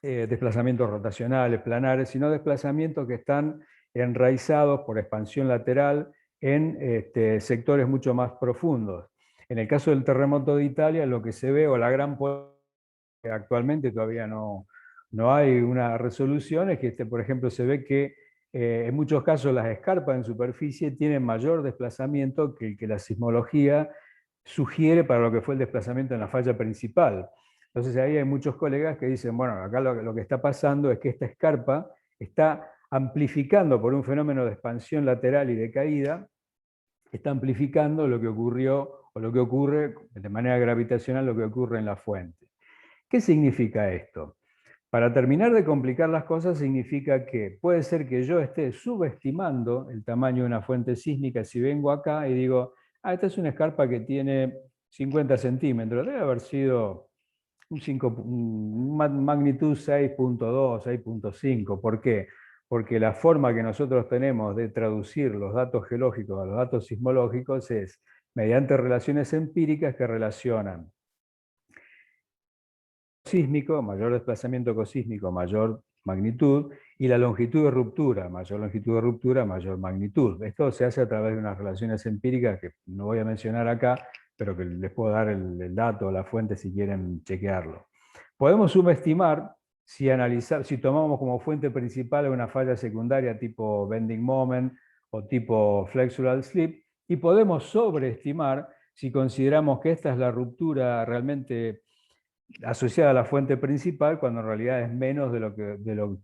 desplazamientos rotacionales, planares, sino desplazamientos que están enraizados por expansión lateral en sectores mucho más profundos. En el caso del terremoto de Italia, lo que se ve, o la gran que actualmente todavía no hay una resolución, es que, por ejemplo, se ve que en muchos casos las escarpas en superficie tienen mayor desplazamiento que el que la sismología sugiere para lo que fue el desplazamiento en la falla principal. Entonces ahí hay muchos colegas que dicen, bueno, acá lo que está pasando es que esta escarpa está amplificando por un fenómeno de expansión lateral y de caída, está amplificando lo que ocurrió o lo que ocurre de manera gravitacional, lo que ocurre en la fuente. ¿Qué significa esto? Para terminar de complicar las cosas, significa que puede ser que yo esté subestimando el tamaño de una fuente sísmica si vengo acá y digo, esta es una escarpa que tiene 50 centímetros, debe haber sido magnitud 6.2, 6.5. ¿Por qué? Porque la forma que nosotros tenemos de traducir los datos geológicos a los datos sismológicos es mediante relaciones empíricas que relacionan sísmico, mayor desplazamiento cosísmico, mayor magnitud, y la longitud de ruptura, mayor longitud de ruptura, mayor magnitud. Esto se hace a través de unas relaciones empíricas que no voy a mencionar acá, pero que les puedo dar el dato o la fuente si quieren chequearlo. Podemos subestimar si tomamos como fuente principal una falla secundaria tipo bending moment o tipo flexural slip, y podemos sobreestimar si consideramos que esta es la ruptura realmente asociada a la fuente principal, cuando en realidad es menos de lo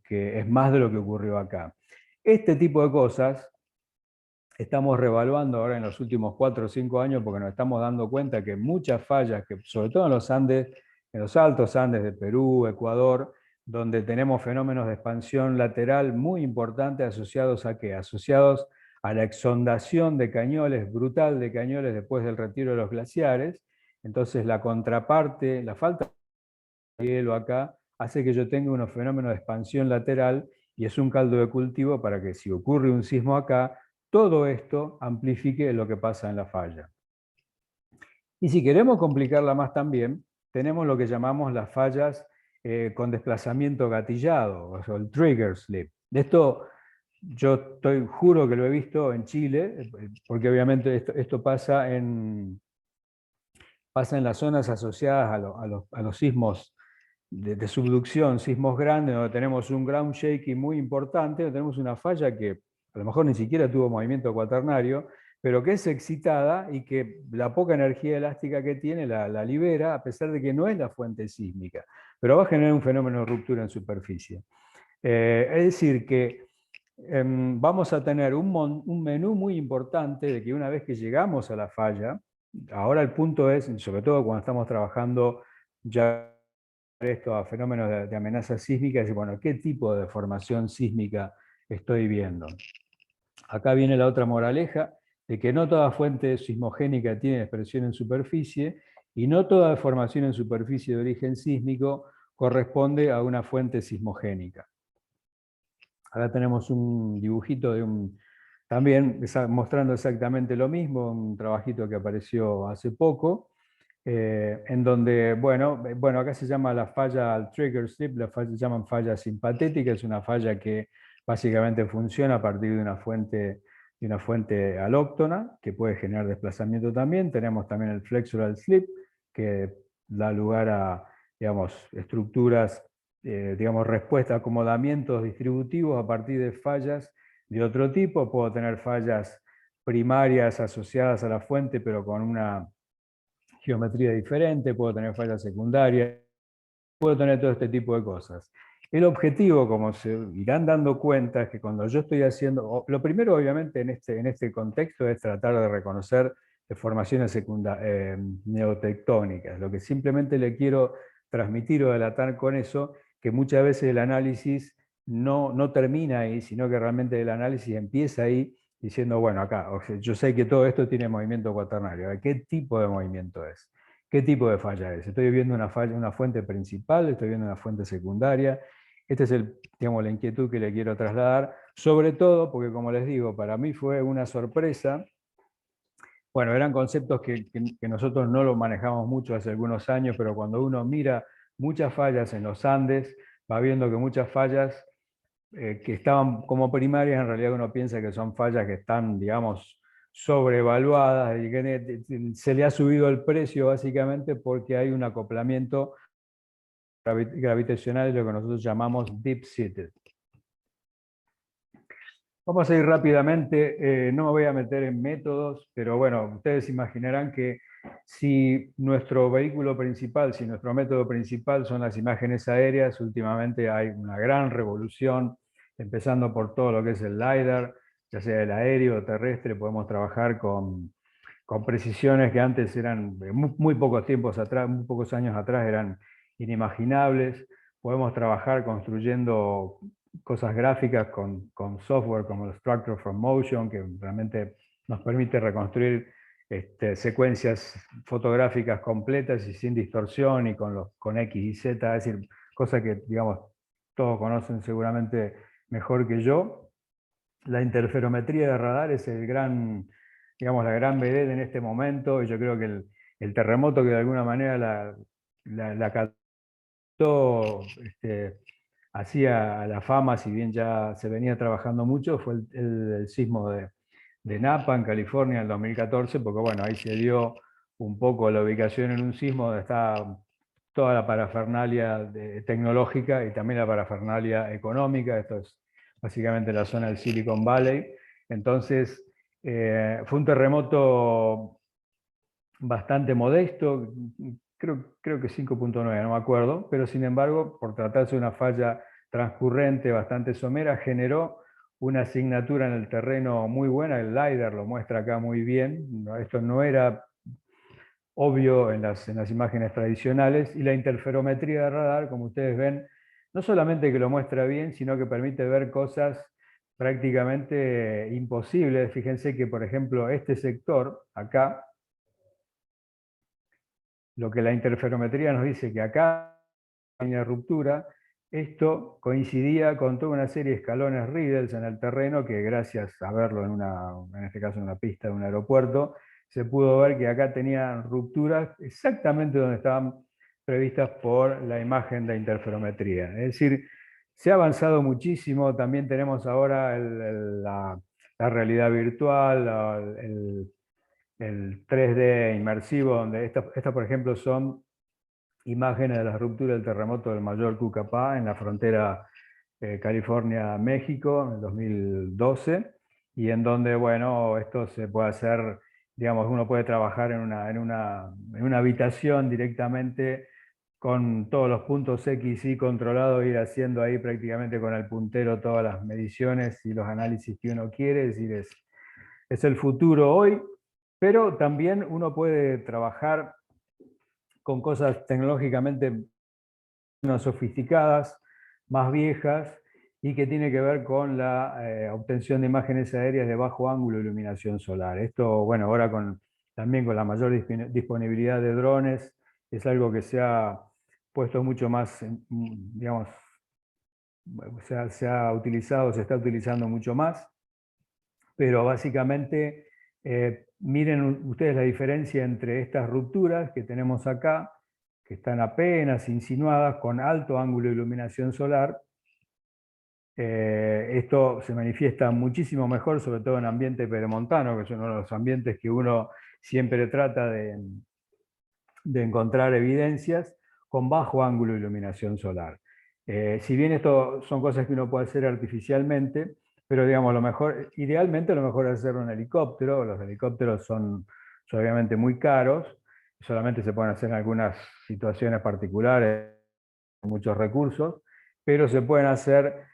que es más de lo que ocurrió acá. Este tipo de cosas estamos revaluando ahora en los últimos 4 o 5 años porque nos estamos dando cuenta que muchas fallas, que sobre todo en los Andes, en los altos Andes de Perú, Ecuador, donde tenemos fenómenos de expansión lateral muy importantes asociados ¿a qué? Asociados a la exondación de cañones, brutal de cañones después del retiro de los glaciares. Entonces la contraparte, la falta de hielo acá, hace que yo tenga unos fenómenos de expansión lateral y es un caldo de cultivo para que si ocurre un sismo acá, todo esto amplifique lo que pasa en la falla. Y si queremos complicarla más también, tenemos lo que llamamos las fallas con desplazamiento gatillado, o sea, el trigger slip. De esto yo juro que lo he visto en Chile, porque obviamente esto pasa en las zonas asociadas a los sismos de subducción, sismos grandes, donde tenemos un ground shaking muy importante, donde tenemos una falla que a lo mejor ni siquiera tuvo movimiento cuaternario, pero que es excitada y que la poca energía elástica que tiene la libera, a pesar de que no es la fuente sísmica, pero va a generar un fenómeno de ruptura en superficie. Es decir, que vamos a tener un menú muy importante de que una vez que llegamos a la falla, ahora el punto es, sobre todo cuando estamos trabajando ya esto a fenómenos de amenaza sísmica, es bueno, ¿qué tipo de deformación sísmica estoy viendo? Acá viene la otra moraleja, de que no toda fuente sismogénica tiene expresión en superficie, y no toda deformación en superficie de origen sísmico corresponde a una fuente sismogénica. Acá tenemos un dibujito de también mostrando exactamente lo mismo, un trabajito que apareció hace poco, en donde, bueno, acá se llama la falla al trigger slip, se llaman falla simpatética, es una falla que básicamente funciona a partir de una fuente alóctona, que puede generar desplazamiento también. Tenemos también el flexural slip, que da lugar a, digamos, estructuras, digamos, respuesta, acomodamientos distributivos a partir de fallas de otro tipo. Puedo tener fallas primarias asociadas a la fuente, pero con una geometría diferente, puedo tener fallas secundarias, puedo tener todo este tipo de cosas. El objetivo, como se irán dando cuenta, es que cuando yo estoy haciendo, lo primero obviamente en este contexto es tratar de reconocer deformaciones neotectónicas. Lo que simplemente le quiero transmitir o delatar con eso, que muchas veces el análisis no termina ahí, sino que realmente el análisis empieza ahí diciendo, bueno, acá, o sea, yo sé que todo esto tiene movimiento cuaternario. ¿Qué tipo de movimiento es? ¿Qué tipo de falla es? Estoy viendo una fuente principal, estoy viendo una fuente secundaria. Esta es digamos, la inquietud que le quiero trasladar, sobre todo porque, como les digo, para mí fue una sorpresa. Bueno, eran conceptos que nosotros no lo manejamos mucho hace algunos años, pero cuando uno mira muchas fallas en los Andes, va viendo que muchas fallas que estaban como primarias, en realidad uno piensa que son fallas que están, digamos, sobrevaluadas y que se le ha subido el precio básicamente porque hay un acoplamiento gravitacional, lo que nosotros llamamos deep-seated. Vamos a ir rápidamente, no me voy a meter en métodos, pero bueno, ustedes imaginarán que si nuestro vehículo principal, si nuestro método principal son las imágenes aéreas, últimamente hay una gran revolución, empezando por todo lo que es el LiDAR, ya sea el aéreo o terrestre, podemos trabajar con precisiones que antes eran, muy pocos tiempos atrás, muy pocos años atrás eran inimaginables. Podemos trabajar construyendo cosas gráficas con software como el Structure from Motion, que realmente nos permite reconstruir secuencias fotográficas completas y sin distorsión y con X y Z, es decir, cosas que, digamos, todos conocen seguramente mejor que yo. La interferometría de radar es digamos, la gran vedette en este momento, y yo creo que el terremoto que de alguna manera la captó hacía a la fama, si bien ya se venía trabajando mucho, fue el sismo de Napa, en California, en el 2014, porque bueno, ahí se dio un poco la ubicación en un sismo donde está toda la parafernalia tecnológica y también la parafernalia económica. Esto es básicamente la zona del Silicon Valley. Entonces, fue un terremoto bastante modesto, creo que 5.9, no me acuerdo, pero sin embargo, por tratarse de una falla transcurrente bastante somera, generó una asignatura en el terreno muy buena. El LiDAR lo muestra acá muy bien. Esto no era obvio en las imágenes tradicionales, y la interferometría de radar, como ustedes ven, no solamente que lo muestra bien, sino que permite ver cosas prácticamente imposibles. Fíjense que, por ejemplo, este sector, acá, lo que la interferometría nos dice que acá hay una ruptura, esto coincidía con toda una serie de escalones Riddles en el terreno que, gracias a verlo en este caso en una pista de un aeropuerto, se pudo ver que acá tenían rupturas exactamente donde estaban previstas por la imagen de interferometría. Es decir, se ha avanzado muchísimo. También tenemos ahora la realidad virtual, el 3D inmersivo, donde estas, por ejemplo, son imágenes de la ruptura del terremoto del Mayor Cucapá en la frontera California-México en el 2012, y en donde, bueno, esto se puede hacer, digamos, uno puede trabajar en una habitación directamente con todos los puntos X y controlados, ir haciendo ahí prácticamente con el puntero todas las mediciones y los análisis que uno quiere. Es decir, es el futuro hoy, pero también uno puede trabajar con cosas tecnológicamente menos sofisticadas, más viejas, y que tiene que ver con la obtención de imágenes aéreas de bajo ángulo de iluminación solar. Esto, bueno, ahora también con la mayor disponibilidad de drones, es algo que se ha puesto mucho más, digamos, se ha utilizado, se está utilizando mucho más. pero básicamente miren ustedes la diferencia entre estas rupturas que tenemos acá, que están apenas insinuadas con alto ángulo de iluminación solar. Esto se manifiesta muchísimo mejor, sobre todo en ambiente pedemontano, que es uno de los ambientes que uno siempre trata de encontrar evidencias con bajo ángulo de iluminación solar. Si bien esto son cosas que uno puede hacer artificialmente, pero digamos, idealmente lo mejor es hacerlo en helicóptero. Los helicópteros son obviamente muy caros, solamente se pueden hacer en algunas situaciones particulares, con muchos recursos, pero se pueden hacer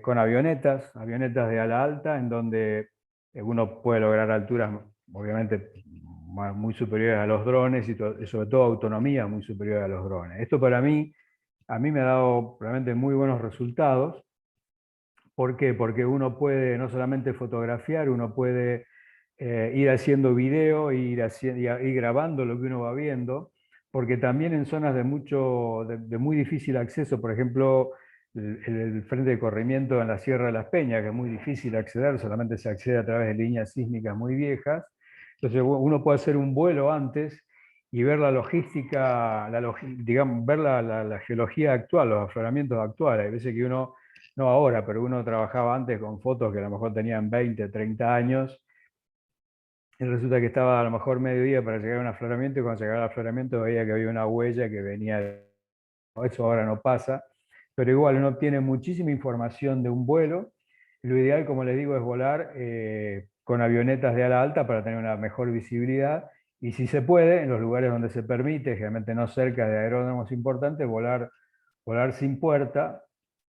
con avionetas de ala alta, en donde uno puede lograr alturas, obviamente, muy superiores a los drones y sobre todo autonomía muy superior a los drones. Esto a mí me ha dado realmente muy buenos resultados. ¿Por qué? Porque uno puede no solamente fotografiar, uno puede ir haciendo video, ir grabando lo que uno va viendo, porque también en zonas de muy difícil acceso, por ejemplo, el frente de corrimiento en la Sierra de las Peñas, que es muy difícil acceder, solamente se accede a través de líneas sísmicas muy viejas. Entonces uno puede hacer un vuelo antes y ver la logística, digamos, ver la geología actual, los afloramientos actuales. Hay veces que uno, no ahora, pero uno trabajaba antes con fotos que a lo mejor tenían 20, 30 años, y resulta que estaba a lo mejor mediodía para llegar a un afloramiento, y cuando llegaba al afloramiento veía que había una huella que venía eso ahora no pasa, pero igual uno obtiene muchísima información de un vuelo. Lo ideal, como les digo, es volar con avionetas de ala alta para tener una mejor visibilidad, y si se puede, en los lugares donde se permite, generalmente no cerca de aeródromos importantes, volar sin puerta,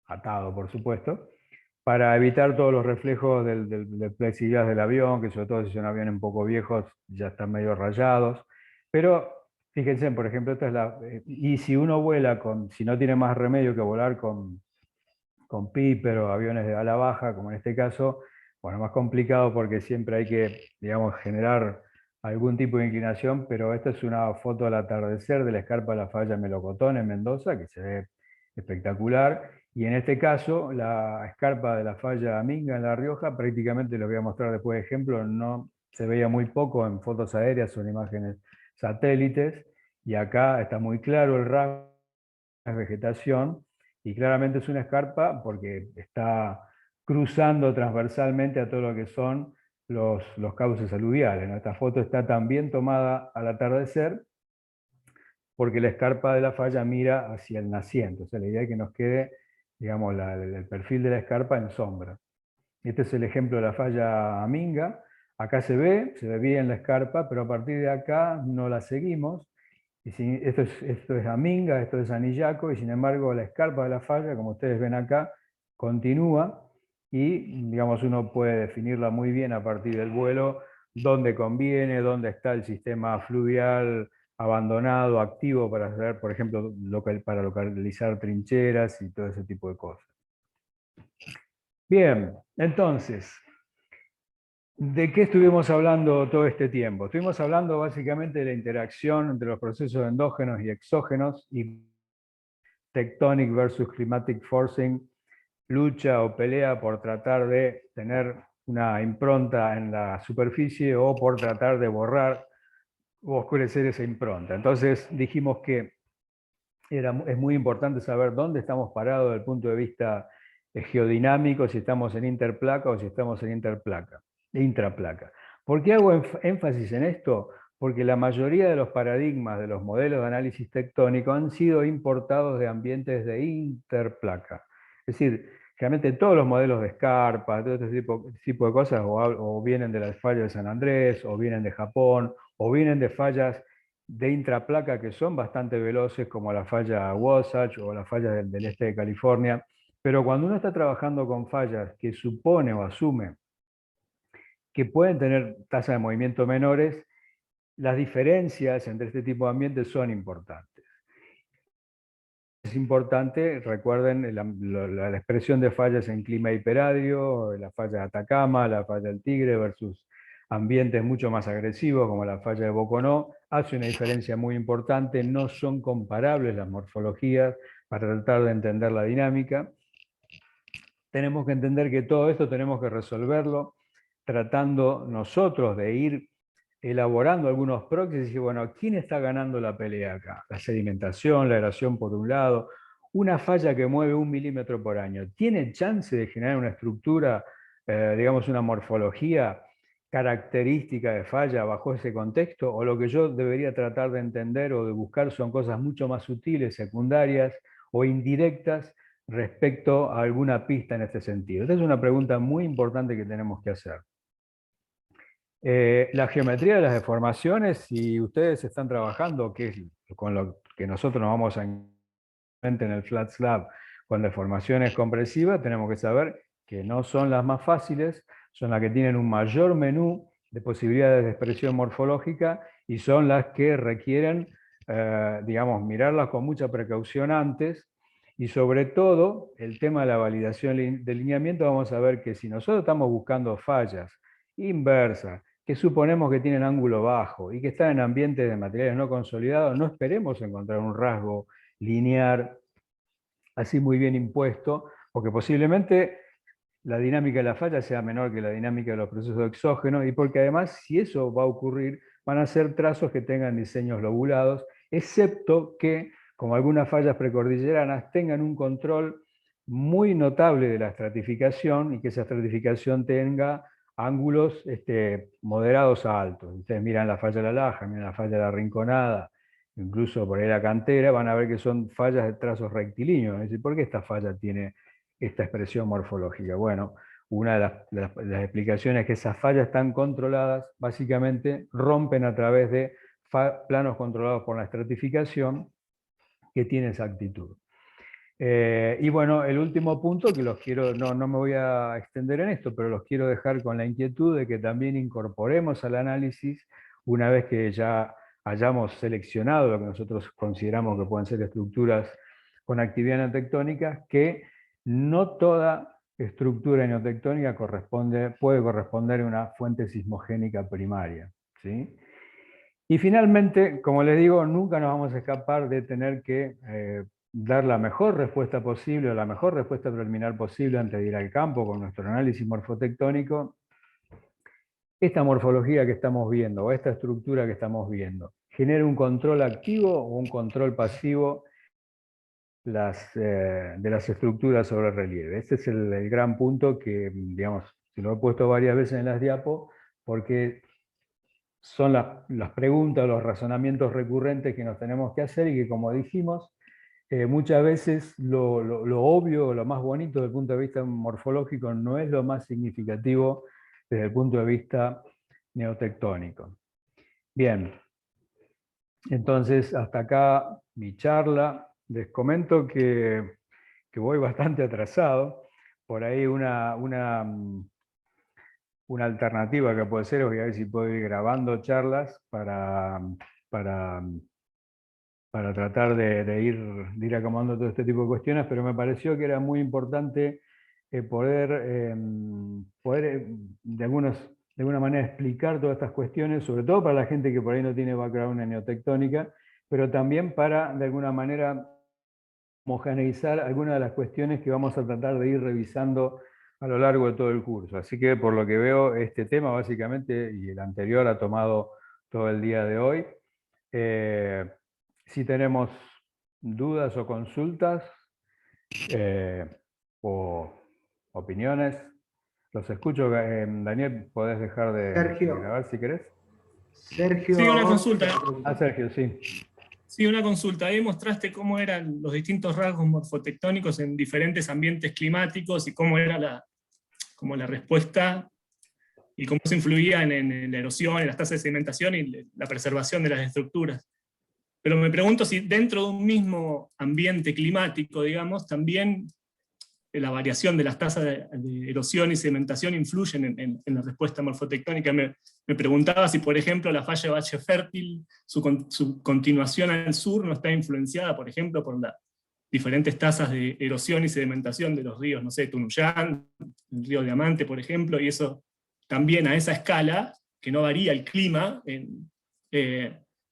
atado por supuesto, para evitar todos los reflejos del plexiglas del avión, que sobre todo si son aviones un poco viejos ya están medio rayados. Pero fíjense, por ejemplo, y si uno vuela si no tiene más remedio que volar con Piper o aviones de ala baja, como en este caso, bueno, más complicado porque siempre hay que, digamos, generar algún tipo de inclinación, pero esta es una foto al atardecer de la escarpa de la falla Melocotón en Mendoza, que se ve espectacular, y en este caso la escarpa de la falla Minga en La Rioja, prácticamente lo voy a mostrar después de ejemplo, no se veía muy poco en fotos aéreas o en imágenes satélites, y acá está muy claro el rasgo de vegetación, y claramente es una escarpa porque está cruzando transversalmente a todo lo que son los cauces aluviales, ¿no? Esta foto está también tomada al atardecer porque la escarpa de la falla mira hacia el naciente. O sea, la idea es que nos quede, digamos, el perfil de la escarpa en sombra. Este es el ejemplo de la falla Minga. Acá se ve bien la escarpa, pero a partir de acá no la seguimos. Esto es Aminga, esto es Anillaco, y sin embargo la escarpa de la falla, como ustedes ven acá, continúa, y digamos, uno puede definirla muy bien a partir del vuelo, dónde conviene, dónde está el sistema fluvial abandonado, activo, para hacer, por ejemplo, para localizar trincheras y todo ese tipo de cosas. Bien, entonces, ¿de qué estuvimos hablando todo este tiempo? Estuvimos hablando básicamente de la interacción entre los procesos endógenos y exógenos, y tectonic versus climatic forcing, lucha o pelea por tratar de tener una impronta en la superficie o por tratar de borrar o oscurecer esa impronta. Entonces dijimos que es muy importante saber dónde estamos parados desde el punto de vista geodinámico, si estamos en interplaca o si estamos en intraplaca. ¿Por qué hago énfasis en esto? Porque la mayoría de los paradigmas de los modelos de análisis tectónico han sido importados de ambientes de interplaca. Es decir, realmente todos los modelos de escarpa, todo este tipo de cosas, o vienen de las fallas de San Andrés, o vienen de Japón, o vienen de fallas de intraplaca que son bastante veloces, como la falla Wasatch o las fallas del este de California. Pero cuando uno está trabajando con fallas que supone o asume que pueden tener tasas de movimiento menores, las diferencias entre este tipo de ambientes son importantes. Es importante, recuerden la expresión de fallas en clima hiperárido, la falla de Atacama, la falla del Tigre versus ambientes mucho más agresivos como la falla de Boconó, hace una diferencia muy importante, no son comparables las morfologías para tratar de entender la dinámica. Tenemos que entender que todo esto tenemos que resolverlo tratando nosotros de ir elaborando algunos proxies y decir, bueno, ¿quién está ganando la pelea acá? La sedimentación, la erosión por un lado, una falla que mueve 1 milímetro por año, ¿tiene chance de generar una estructura, digamos, una morfología característica de falla bajo ese contexto? ¿O lo que yo debería tratar de entender o de buscar son cosas mucho más sutiles, secundarias o indirectas respecto a alguna pista en este sentido? Esta es una pregunta muy importante que tenemos que hacer. La geometría de las deformaciones, si ustedes están trabajando, que es con lo que nosotros nos vamos a en el flat slab con deformaciones compresivas, tenemos que saber que no son las más fáciles, son las que tienen un mayor menú de posibilidades de expresión morfológica y son las que requieren, digamos, mirarlas con mucha precaución antes. Y sobre todo, el tema de la validación de lineamiento, vamos a ver que si nosotros estamos buscando fallas inversas, que suponemos que tienen ángulo bajo y que están en ambientes de materiales no consolidados, no esperemos encontrar un rasgo lineal así muy bien impuesto, porque posiblemente la dinámica de la falla sea menor que la dinámica de los procesos exógenos, y porque además, si eso va a ocurrir, van a ser trazos que tengan diseños lobulados, excepto que, como algunas fallas precordilleranas, tengan un control muy notable de la estratificación y que esa estratificación tenga ángulos moderados a altos. Ustedes miran la falla de la Laja, miran la falla de la Rinconada, incluso por ahí la Cantera, van a ver que son fallas de trazos rectilíneos. Es decir, ¿por qué esta falla tiene esta expresión morfológica? Bueno, una de las explicaciones es que esas fallas están controladas, básicamente rompen a través de planos controlados por la estratificación que tiene esa actitud. Y bueno, el último punto, que los quiero, no me voy a extender en esto, pero los quiero dejar con la inquietud de que también incorporemos al análisis, una vez que ya hayamos seleccionado lo que nosotros consideramos que pueden ser estructuras con actividad neotectónica, que no toda estructura neotectónica puede corresponder a una fuente sismogénica primaria, ¿sí? Y finalmente, como les digo, nunca nos vamos a escapar de tener que dar la mejor respuesta posible o la mejor respuesta preliminar posible antes de ir al campo con nuestro análisis morfotectónico. Esta morfología que estamos viendo o esta estructura que estamos viendo, ¿genera un control activo o un control pasivo de las estructuras sobre relieve? Este es el gran punto que, digamos, se lo he puesto varias veces en las diapos, porque son las preguntas, los razonamientos recurrentes que nos tenemos que hacer y que, como dijimos, muchas veces lo obvio, lo más bonito desde el punto de vista morfológico no es lo más significativo desde el punto de vista neotectónico. Bien, entonces hasta acá mi charla. Les comento que voy bastante atrasado. Por ahí una alternativa que puede ser, voy a ver si puedo ir grabando charlas para tratar de ir acomodando todo este tipo de cuestiones, pero me pareció que era muy importante poder de alguna manera explicar todas estas cuestiones, sobre todo para la gente que por ahí no tiene background en neotectónica, pero también para, de alguna manera, homogeneizar algunas de las cuestiones que vamos a tratar de ir revisando a lo largo de todo el curso. Así que, por lo que veo, este tema básicamente, y el anterior, ha tomado todo el día de hoy. Si tenemos dudas o consultas o opiniones, los escucho. Daniel, podés dejar de grabar si querés. Sergio. Sí, una consulta. Sergio, sí. Sí, una consulta. Ahí mostraste cómo eran los distintos rasgos morfotectónicos en diferentes ambientes climáticos y cómo era la respuesta y cómo se influía en la erosión, en las tasas de sedimentación y la preservación de las estructuras. Pero me pregunto si dentro de un mismo ambiente climático, digamos, también la variación de las tasas de erosión y sedimentación influyen en la respuesta morfotectónica. Me preguntaba si, por ejemplo, la falla de Valle Fértil, su continuación al sur no está influenciada, por ejemplo, por las diferentes tasas de erosión y sedimentación de los ríos, no sé, Tunuyán, el río Diamante, por ejemplo, y eso también a esa escala, que no varía el clima,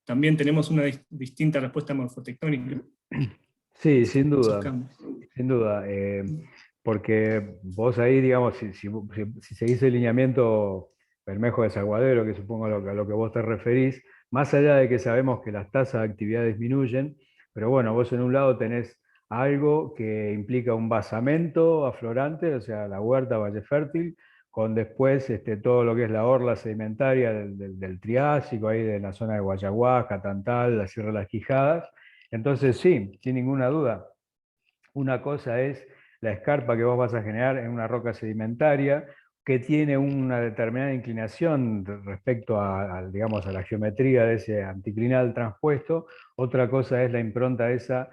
también tenemos una distinta respuesta morfotectónica. Sí, sin duda. Sin duda. porque vos ahí, digamos, si seguís el lineamiento Bermejo-Desaguadero, que supongo a lo que vos te referís, más allá de que sabemos que las tasas de actividad disminuyen, pero bueno, vos en un lado tenés algo que implica un basamento aflorante, o sea, la huerta Valle Fértil, con después todo lo que es la orla sedimentaria del Triásico, ahí de la zona de Guayaguá, Tantal, la Sierra de las Quijadas. Entonces sí, sin ninguna duda, una cosa es la escarpa que vos vas a generar en una roca sedimentaria que tiene una determinada inclinación respecto digamos, a la geometría de ese anticlinal transpuesto. Otra cosa es la impronta esa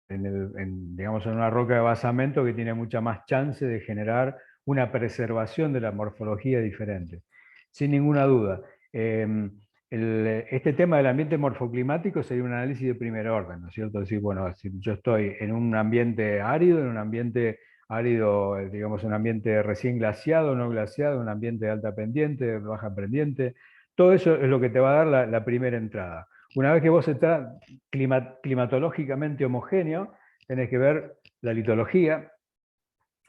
digamos, en una roca de basamento que tiene mucha más chance de generar una preservación de la morfología diferente. Sin ninguna duda. Este tema del ambiente morfoclimático sería un análisis de primer orden, ¿no es cierto? Decir, bueno, si yo estoy en un ambiente árido, en un ambiente árido, digamos, un ambiente recién glaciado, no glaciado, un ambiente de alta pendiente, de baja pendiente, todo eso es lo que te va a dar la primera entrada. Una vez que vos estás climatológicamente homogéneo, tenés que ver la litología.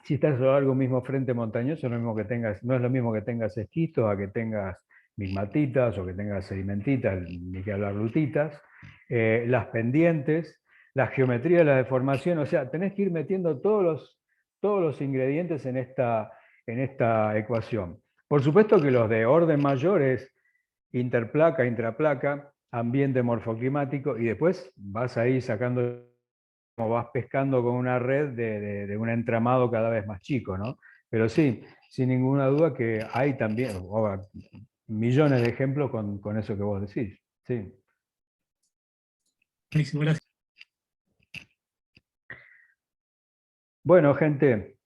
Si estás a lo largo de un mismo frente montañoso, no es lo mismo que tengas esquistos a que tengas migmatitas o que tengas sedimentitas, ni que hablar lutitas. Las pendientes, la geometría de la deformación, o sea, tenés que ir metiendo todos los ingredientes en esta ecuación. Por supuesto que los de orden mayor es interplaca, intraplaca, ambiente morfoclimático, y después vas ahí sacando, como vas pescando con una red de un entramado cada vez más chico, ¿no? Pero sí, sin ninguna duda que hay también millones de ejemplos con eso que vos decís. Sí. Buenísimo, gracias. Bueno, gente,